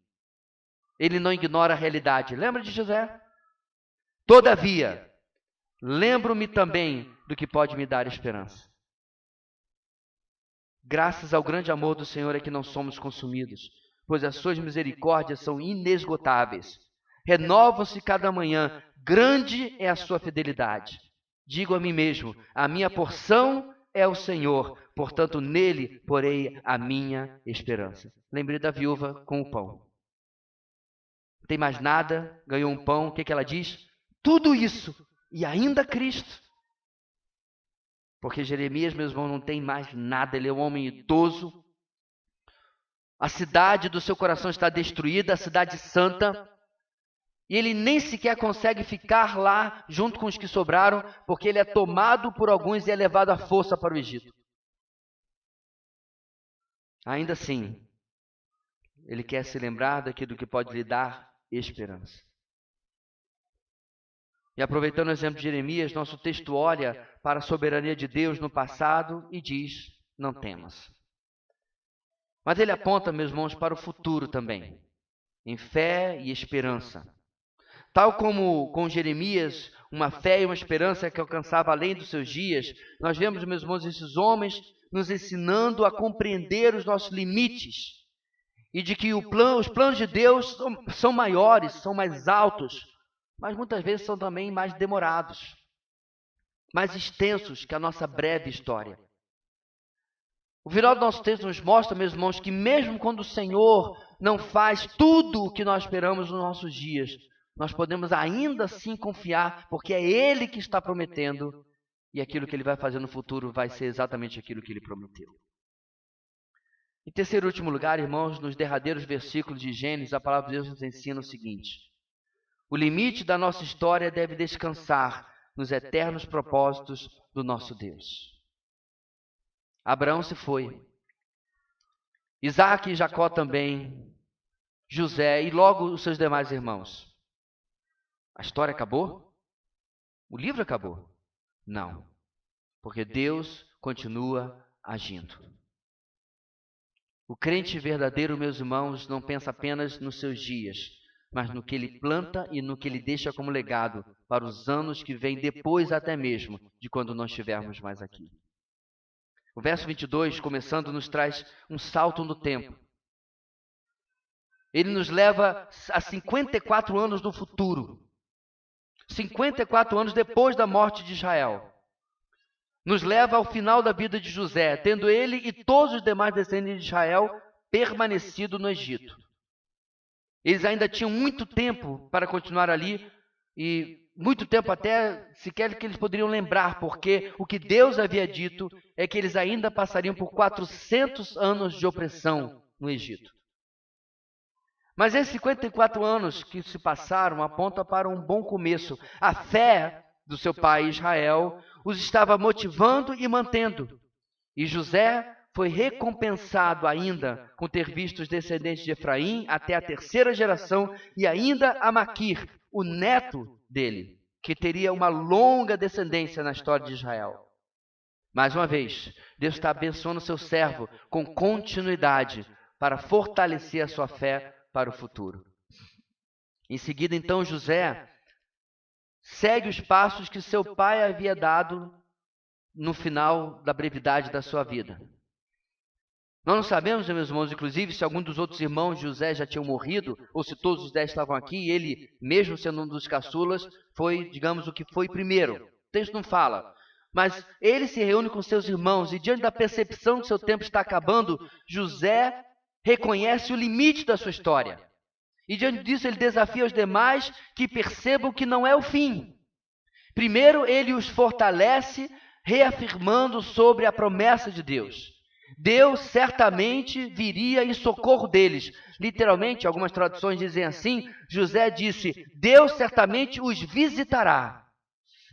Ele não ignora a realidade. Lembra de José? Todavia, lembro-me também do que pode me dar esperança. Graças ao grande amor do Senhor é que não somos consumidos, pois as suas misericórdias são inesgotáveis. Renovam-se cada manhã, grande é a sua fidelidade. Digo a mim mesmo, a minha porção é o Senhor, portanto nele porei a minha esperança. Lembrei da viúva com o pão. Não tem mais nada, ganhou um pão, o que ela diz? Tudo isso, e ainda Cristo. Porque Jeremias, meus irmãos, não tem mais nada, ele é um homem idoso. A cidade do seu coração está destruída, a cidade santa. E ele nem sequer consegue ficar lá junto com os que sobraram, porque ele é tomado por alguns e é levado à força para o Egito. Ainda assim, ele quer se lembrar daquilo que pode lhe dar esperança. E aproveitando o exemplo de Jeremias, nosso texto olha para a soberania de Deus no passado e diz: não temas. Mas ele aponta, meus irmãos, para o futuro também, em fé e esperança. Tal como com Jeremias, uma fé e uma esperança que alcançava além dos seus dias, nós vemos, meus irmãos, esses homens nos ensinando a compreender os nossos limites e de que os planos de Deus são maiores, são mais altos, mas muitas vezes são também mais demorados, mais extensos que a nossa breve história. O final do nosso texto nos mostra, meus irmãos, que mesmo quando o Senhor não faz tudo o que nós esperamos nos nossos dias, nós podemos ainda assim confiar, porque é Ele que está prometendo, e aquilo que Ele vai fazer no futuro vai ser exatamente aquilo que Ele prometeu. Em terceiro e último lugar, irmãos, nos derradeiros versículos de Gênesis, a palavra de Deus nos ensina o seguinte: o limite da nossa história deve descansar nos eternos propósitos do nosso Deus. Abraão se foi, Isaac e Jacó também, José e logo os seus demais irmãos. A história acabou? O livro acabou? Não, porque Deus continua agindo. O crente verdadeiro, meus irmãos, não pensa apenas nos seus dias, mas no que ele planta e no que ele deixa como legado para os anos que vêm depois até mesmo de quando não estivermos mais aqui. O verso 22, começando, nos traz um salto no tempo. Ele nos leva a 54 anos no futuro. 54 anos depois da morte de Israel. Nos leva ao final da vida de José, tendo ele e todos os demais descendentes de Israel permanecido no Egito. Eles ainda tinham muito tempo para continuar ali, e muito tempo até sequer que eles poderiam lembrar, porque o que Deus havia dito é que eles ainda passariam por 400 anos de opressão no Egito. Mas esses 54 anos que se passaram apontam para um bom começo. A fé do seu pai Israel os estava motivando e mantendo. E José foi recompensado ainda com ter visto os descendentes de Efraim até a terceira geração e ainda a Maquir, o neto dele, que teria uma longa descendência na história de Israel. Mais uma vez, Deus está abençoando o seu servo com continuidade para fortalecer a sua fé para o futuro. Em seguida, então, José segue os passos que seu pai havia dado no final da brevidade da sua vida. Nós não sabemos, meus irmãos, inclusive, se algum dos outros irmãos de José já tinham morrido, ou se todos os 10 estavam aqui, e ele, mesmo sendo um dos caçulas, foi, digamos, o que foi primeiro. O texto não fala. Mas ele se reúne com seus irmãos, e diante da percepção que seu tempo está acabando, José reconhece o limite da sua história. E diante disso ele desafia os demais que percebam que não é o fim. Primeiro ele os fortalece, reafirmando sobre a promessa de Deus. Deus certamente viria em socorro deles. Literalmente, algumas traduções dizem assim, José disse, Deus certamente os visitará.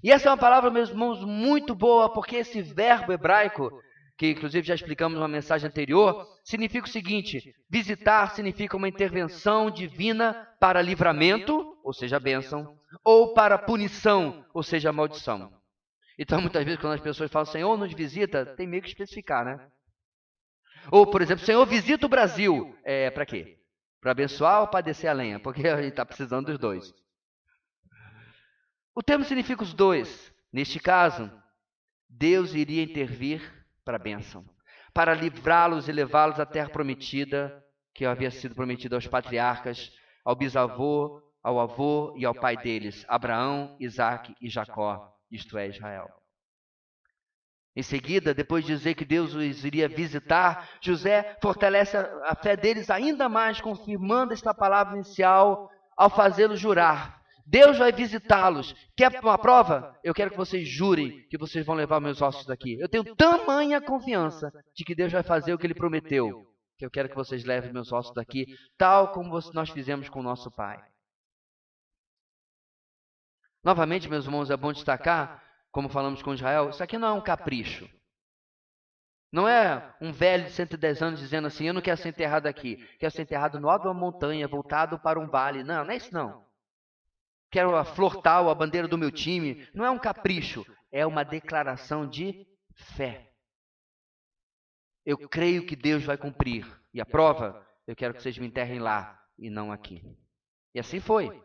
E essa é uma palavra, meus irmãos, muito boa, porque esse verbo hebraico, que inclusive já explicamos numa mensagem anterior, significa o seguinte: visitar significa uma intervenção divina para livramento, ou seja, bênção, ou para punição, ou seja, maldição. Então, muitas vezes, quando as pessoas falam, Senhor nos visita, tem meio que especificar, né? Ou, por exemplo, Senhor visita o Brasil. Para quê? Para abençoar ou para descer a lenha? Porque a gente está precisando dos dois. O termo significa os dois. Neste caso, Deus iria intervir para a bênção, para livrá-los e levá-los à terra prometida, que havia sido prometida aos patriarcas, ao bisavô, ao avô e ao pai deles, Abraão, Isaque e Jacó, isto é, Israel. Em seguida, depois de dizer que Deus os iria visitar, José fortalece a fé deles ainda mais, confirmando esta palavra inicial ao fazê-los jurar. Deus vai visitá-los. Quer uma prova? Eu quero que vocês jurem que vocês vão levar meus ossos daqui. Eu tenho tamanha confiança de que Deus vai fazer o que Ele prometeu, que eu quero que vocês levem meus ossos daqui, tal como nós fizemos com o nosso pai. Novamente, meus irmãos, é bom destacar, como falamos com Israel, isso aqui não é um capricho. Não é um velho de 110 anos dizendo assim, eu não quero ser enterrado aqui, quero ser enterrado no alto de uma montanha, voltado para um vale. Não, não é isso não. Quero a flor tal, a bandeira do meu time. Não é um capricho, é uma declaração de fé. Eu creio que Deus vai cumprir. E a prova, eu quero que vocês me enterrem lá e não aqui. E assim foi.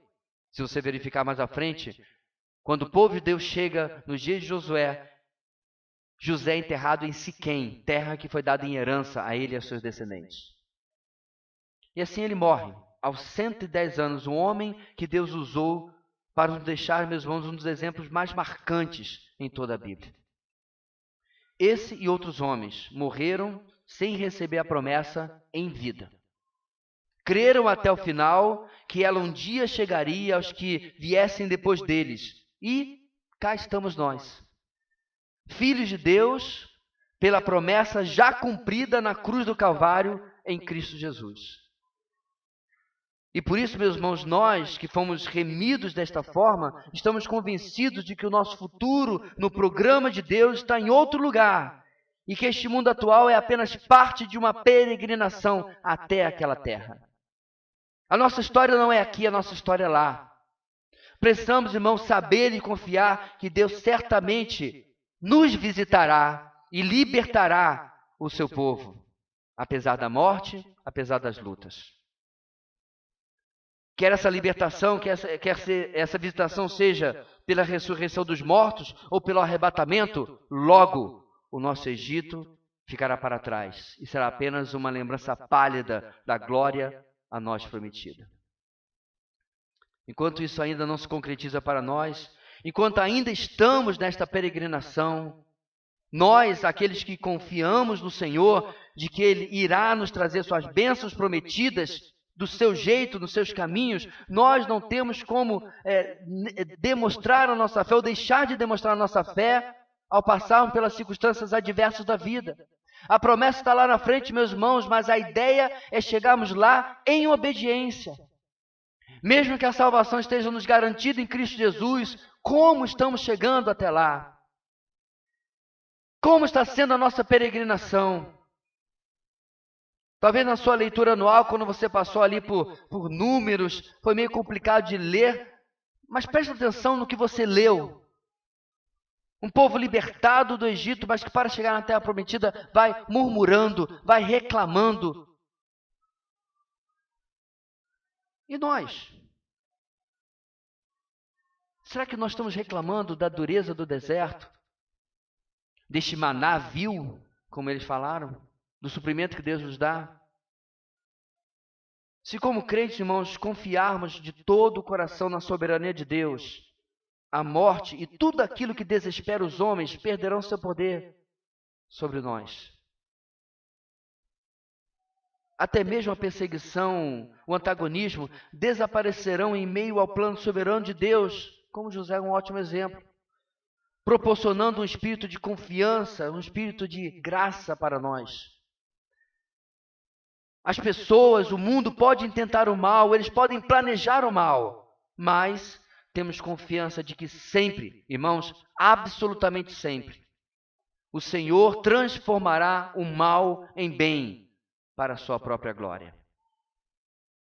Se você verificar mais à frente, quando o povo de Deus chega nos dias de Josué, José é enterrado em Siquém, terra que foi dada em herança a ele e a seus descendentes. E assim ele morre, aos 110 anos, um homem que Deus usou para nos deixar, meus irmãos, um dos exemplos mais marcantes em toda a Bíblia. Esse e outros homens morreram sem receber a promessa em vida. Creram até o final que ela um dia chegaria aos que viessem depois deles. E cá estamos nós, filhos de Deus, pela promessa já cumprida na cruz do Calvário em Cristo Jesus. E por isso, meus irmãos, nós que fomos remidos desta forma, estamos convencidos de que o nosso futuro no programa de Deus está em outro lugar e que este mundo atual é apenas parte de uma peregrinação até aquela terra. A nossa história não é aqui, a nossa história é lá. Precisamos, irmãos, saber e confiar que Deus certamente nos visitará e libertará o seu povo, apesar da morte, apesar das lutas. Quer essa libertação, quer essa visitação seja pela ressurreição dos mortos ou pelo arrebatamento, logo o nosso Egito ficará para trás e será apenas uma lembrança pálida da glória a nós prometida. Enquanto isso ainda não se concretiza para nós, enquanto ainda estamos nesta peregrinação, nós, aqueles que confiamos no Senhor, de que Ele irá nos trazer suas bênçãos prometidas, do seu jeito, nos seus caminhos, nós não temos como demonstrar a nossa fé ou deixar de demonstrar a nossa fé ao passarmos pelas circunstâncias adversas da vida. A promessa está lá na frente, meus irmãos, mas a ideia é chegarmos lá em obediência. Mesmo que a salvação esteja nos garantida em Cristo Jesus, como estamos chegando até lá? Como está sendo a nossa peregrinação? Talvez na sua leitura anual, quando você passou ali por números, foi meio complicado de ler, mas preste atenção no que você leu. Um povo libertado do Egito, mas que para chegar na Terra Prometida vai murmurando, vai reclamando. E nós? Será que nós estamos reclamando da dureza do deserto? Deste maná vil, como eles falaram? Do suprimento que Deus nos dá? Se como crentes, irmãos, confiarmos de todo o coração na soberania de Deus, a morte e tudo aquilo que desespera os homens perderão seu poder sobre nós. Até mesmo a perseguição, o antagonismo, desaparecerão em meio ao plano soberano de Deus, como José é um ótimo exemplo, proporcionando um espírito de confiança, um espírito de graça para nós. As pessoas, o mundo pode intentar o mal, eles podem planejar o mal, mas temos confiança de que sempre, irmãos, absolutamente sempre, o Senhor transformará o mal em bem para a sua própria glória.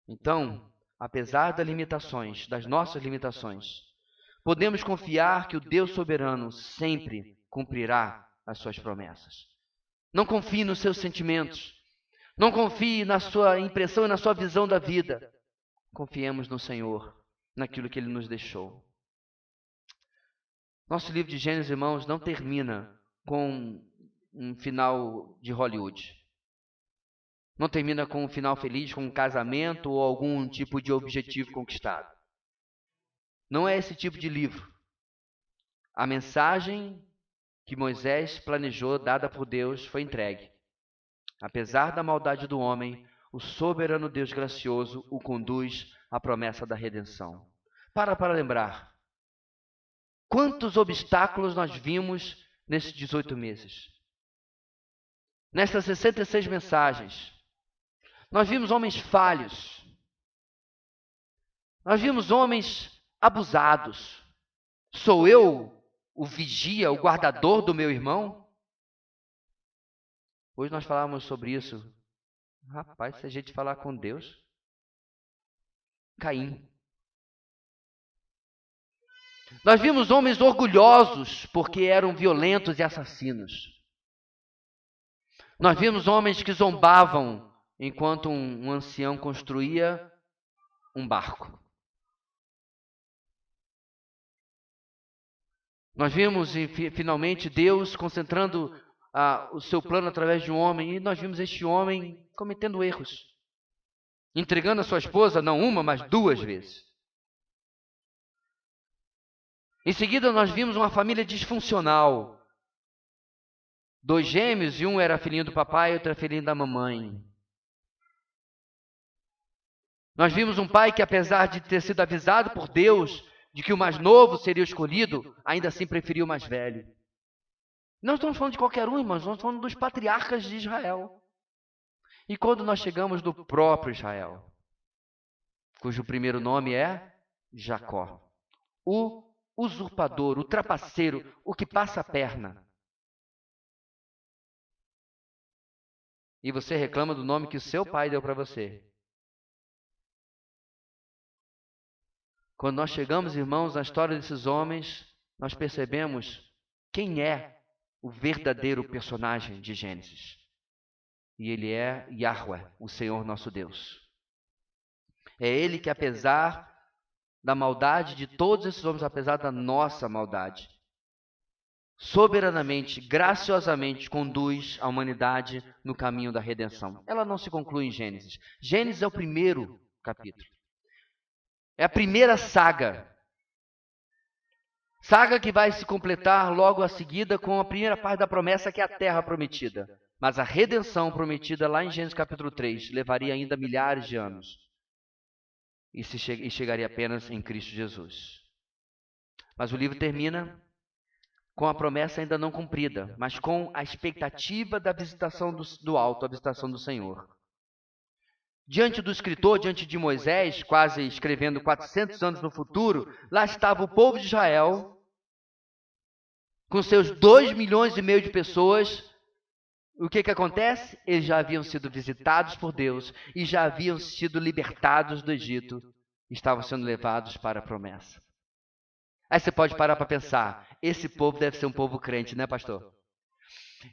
Então, apesar das limitações, das nossas limitações, podemos confiar que o Deus soberano sempre cumprirá as suas promessas. Não confie nos seus sentimentos. Não confie na sua impressão e na sua visão da vida. Confiemos no Senhor, naquilo que Ele nos deixou. Nosso livro de Gênesis, irmãos, não termina com um final de Hollywood. Não termina com um final feliz, com um casamento ou algum tipo de objetivo conquistado. Não é esse tipo de livro. A mensagem que Moisés planejou, dada por Deus, foi entregue. Apesar da maldade do homem, o soberano Deus gracioso o conduz à promessa da redenção. Para lembrar. Quantos obstáculos nós vimos nesses 18 meses? Nessas 66 mensagens. Nós vimos homens falhos. Nós vimos homens abusados. Sou eu o vigia, o guardador do meu irmão? Hoje nós falávamos sobre isso. Rapaz, se a gente falar com Deus, Caim. Nós vimos homens orgulhosos porque eram violentos e assassinos. Nós vimos homens que zombavam enquanto um ancião construía um barco. Nós vimos, finalmente, Deus concentrando o seu plano através de um homem, e nós vimos este homem cometendo erros, entregando a sua esposa, não uma, mas 2 vezes. Em seguida, nós vimos uma família disfuncional. 2 gêmeos, e um era filhinho do papai e outro era filhinho da mamãe. Nós vimos um pai que, apesar de ter sido avisado por Deus de que o mais novo seria escolhido, ainda assim preferiu o mais velho. Não estamos falando de qualquer um, irmãos, nós estamos falando dos patriarcas de Israel. E quando nós chegamos do próprio Israel, cujo primeiro nome é Jacó, o usurpador, o trapaceiro, o que passa a perna. E você reclama do nome que o seu pai deu para você. Quando nós chegamos, irmãos, na história desses homens, nós percebemos quem é o verdadeiro personagem de Gênesis. E ele é Yahweh, o Senhor nosso Deus. É ele que, apesar da maldade de todos esses homens, apesar da nossa maldade, soberanamente, graciosamente conduz a humanidade no caminho da redenção. Ela não se conclui em Gênesis. Gênesis é o primeiro capítulo. É a primeira saga. Saga que vai se completar logo a seguida com a primeira parte da promessa, que é a terra prometida. Mas a redenção prometida lá em Gênesis capítulo 3 levaria ainda milhares de anos. E chegaria apenas em Cristo Jesus. Mas o livro termina com a promessa ainda não cumprida, mas com a expectativa da visitação do alto, a visitação do Senhor. Diante do escritor, diante de Moisés, quase escrevendo 400 anos no futuro, lá estava o povo de Israel, com seus 2,5 milhões de pessoas. O que acontece? Eles já haviam sido visitados por Deus e já haviam sido libertados do Egito, estavam sendo levados para a promessa. Aí você pode parar para pensar, esse povo deve ser um povo crente, né, pastor?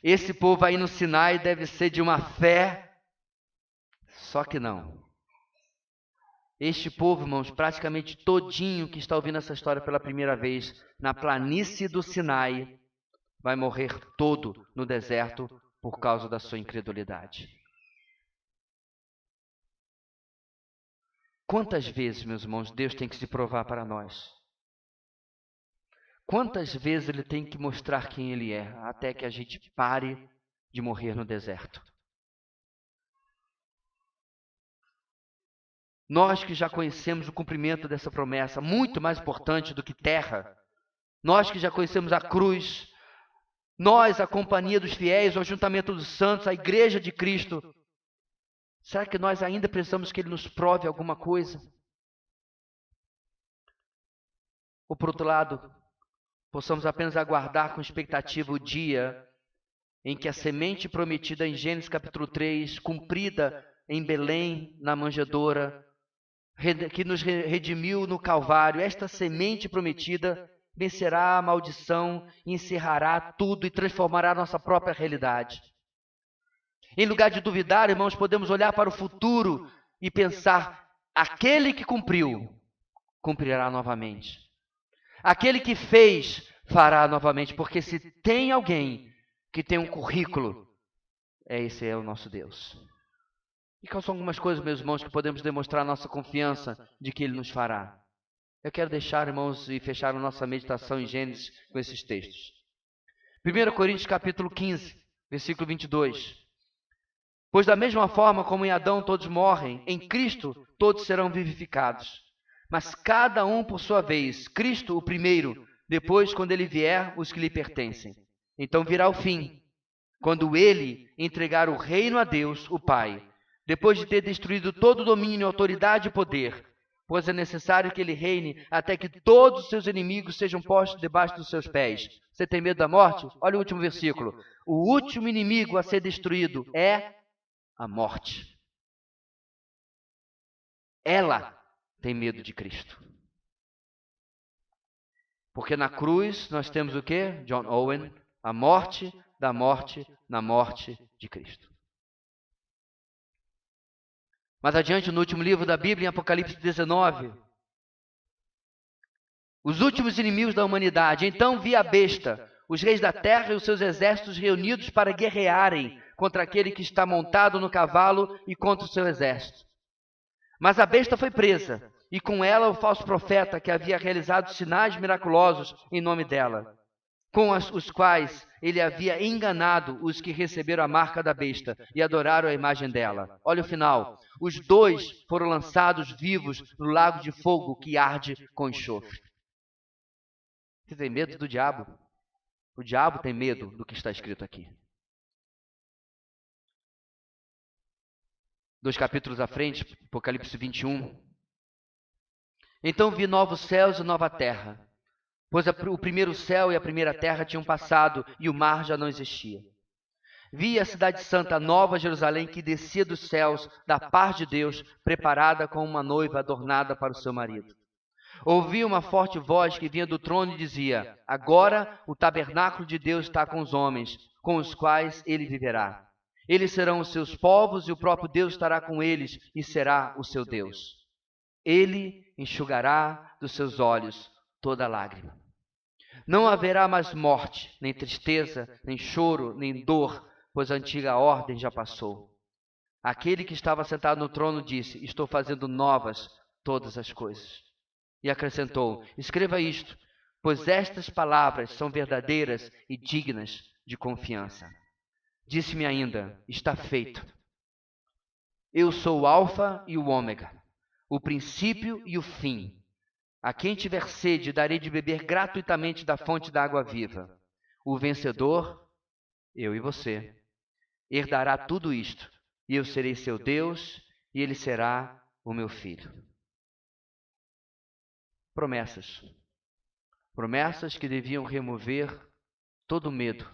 Esse povo aí no Sinai deve ser de uma fé. Só que não. Este povo, irmãos, praticamente todinho que está ouvindo essa história pela primeira vez, na planície do Sinai, vai morrer todo no deserto por causa da sua incredulidade. Quantas vezes, meus irmãos, Deus tem que se provar para nós? Quantas vezes Ele tem que mostrar quem Ele é, até que a gente pare de morrer no deserto? Nós que já conhecemos o cumprimento dessa promessa, muito mais importante do que terra, nós que já conhecemos a cruz, nós, a companhia dos fiéis, o ajuntamento dos santos, a igreja de Cristo, será que nós ainda precisamos que Ele nos prove alguma coisa? Ou, por outro lado, possamos apenas aguardar com expectativa o dia em que a semente prometida em Gênesis capítulo 3, cumprida em Belém, na manjedoura, que nos redimiu no Calvário, esta semente prometida vencerá a maldição, encerrará tudo e transformará a nossa própria realidade. Em lugar de duvidar, irmãos, podemos olhar para o futuro e pensar, aquele que cumpriu, cumprirá novamente. Aquele que fez, fará novamente, porque se tem alguém que tem um currículo, esse é o nosso Deus. E quais são algumas coisas, meus irmãos, que podemos demonstrar nossa confiança de que Ele nos fará? Eu quero deixar, irmãos, e fechar a nossa meditação em Gênesis com esses textos. 1 Coríntios capítulo 15, versículo 22. Pois da mesma forma como em Adão todos morrem, em Cristo todos serão vivificados. Mas cada um por sua vez, Cristo o primeiro, depois, quando Ele vier, os que lhe pertencem. Então virá o fim, quando Ele entregar o reino a Deus, o Pai, depois de ter destruído todo domínio, autoridade e poder, pois é necessário que ele reine até que todos os seus inimigos sejam postos debaixo dos seus pés. Você tem medo da morte? Olha o último versículo. O último inimigo a ser destruído é a morte. Ela tem medo de Cristo. Porque na cruz nós temos o quê? John Owen, a morte da morte na morte de Cristo. Mais adiante, no último livro da Bíblia, em Apocalipse 19, os últimos inimigos da humanidade. Então vi a besta, os reis da terra e os seus exércitos reunidos para guerrearem contra aquele que está montado no cavalo e contra o seu exército. Mas a besta foi presa, e com ela o falso profeta que havia realizado sinais miraculosos em nome dela, com os quais ele havia enganado os que receberam a marca da besta e adoraram a imagem dela. Olha o final. Os dois foram lançados vivos no lago de fogo que arde com enxofre. Você tem medo do diabo? O diabo tem medo do que está escrito aqui. 2 capítulos à frente, Apocalipse 21. Então vi novos céus e nova terra, pois o primeiro céu e a primeira terra tinham passado e o mar já não existia. Vi a cidade santa, a nova Jerusalém, que descia dos céus, da parte de Deus, preparada como uma noiva adornada para o seu marido. Ouvi uma forte voz que vinha do trono e dizia: agora o tabernáculo de Deus está com os homens, com os quais ele viverá. Eles serão os seus povos e o próprio Deus estará com eles e será o seu Deus. Ele enxugará dos seus olhos toda lágrima. Não haverá mais morte, nem tristeza, nem choro, nem dor, pois a antiga ordem já passou. Aquele que estava sentado no trono disse: estou fazendo novas todas as coisas. E acrescentou: escreva isto, pois estas palavras são verdadeiras e dignas de confiança. Disse-me ainda: está feito. Eu sou o Alfa e o Ômega, o princípio e o fim. A quem tiver sede, darei de beber gratuitamente da fonte da água viva. O vencedor, eu e você, herdará tudo isto, e eu serei seu Deus, e ele será o meu filho. Promessas. Promessas que deviam remover todo medo,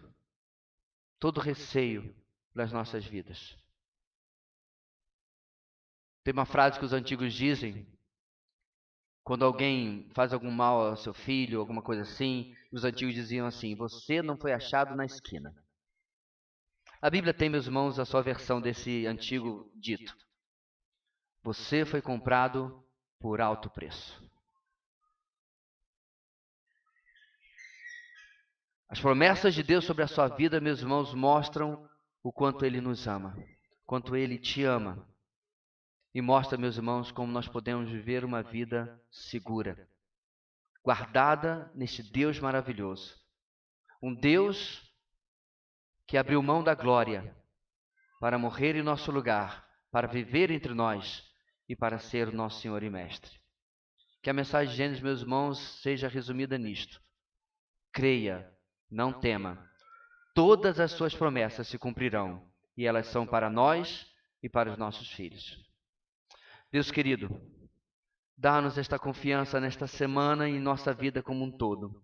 todo receio das nossas vidas. Tem uma frase que os antigos dizem, quando alguém faz algum mal ao seu filho, alguma coisa assim, os antigos diziam assim: você não foi achado na esquina. A Bíblia tem, meus irmãos, a sua versão desse antigo dito. Você foi comprado por alto preço. As promessas de Deus sobre a sua vida, meus irmãos, mostram o quanto Ele nos ama, quanto Ele te ama. E mostra, meus irmãos, como nós podemos viver uma vida segura, guardada neste Deus maravilhoso. Um Deus que abriu mão da glória para morrer em nosso lugar, para viver entre nós e para ser o nosso Senhor e Mestre. Que a mensagem de Gênesis, meus irmãos, seja resumida nisto. Creia, não tema. Todas as suas promessas se cumprirão, e elas são para nós e para os nossos filhos. Deus querido, dá-nos esta confiança nesta semana e em nossa vida como um todo.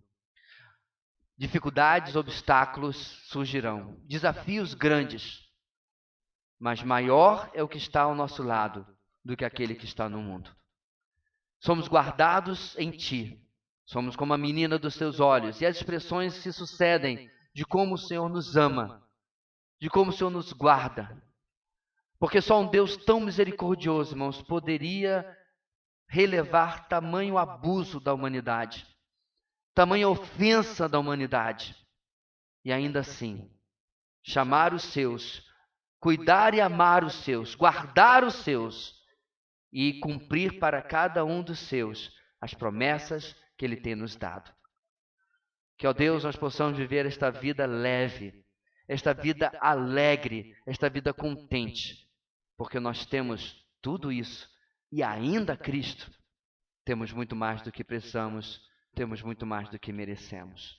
Dificuldades, obstáculos surgirão, desafios grandes, mas maior é o que está ao nosso lado do que aquele que está no mundo. Somos guardados em Ti, somos como a menina dos Teus olhos, e as expressões se sucedem de como o Senhor nos ama, de como o Senhor nos guarda. Porque só um Deus tão misericordioso, irmãos, poderia relevar tamanho abuso da humanidade, tamanha ofensa da humanidade, e ainda assim chamar os seus, cuidar e amar os seus, guardar os seus e cumprir para cada um dos seus as promessas que Ele tem nos dado. Que, ó Deus, nós possamos viver esta vida leve, esta vida alegre, esta vida contente, porque nós temos tudo isso e ainda Cristo. Temos muito mais do que precisamos, temos muito mais do que merecemos.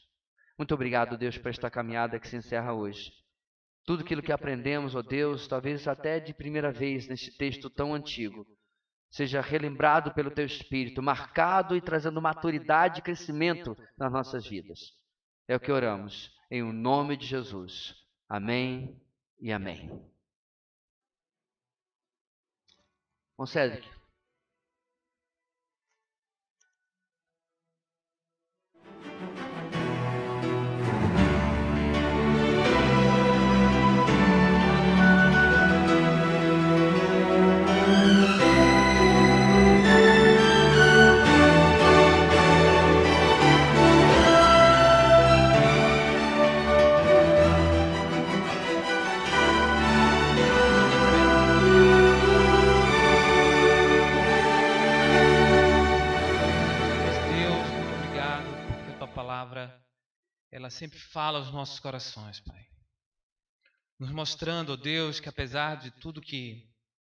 Muito obrigado, Deus, por esta caminhada que se encerra hoje. Tudo aquilo que aprendemos, ó Deus, talvez até de primeira vez neste texto tão antigo, seja relembrado pelo Teu Espírito, marcado e trazendo maturidade e crescimento nas nossas vidas. É o que oramos, em o nome de Jesus. Amém e amém. Bom, Cédric. Ela sempre fala aos nossos corações, Pai. Nos mostrando, ó Deus, que apesar de tudo que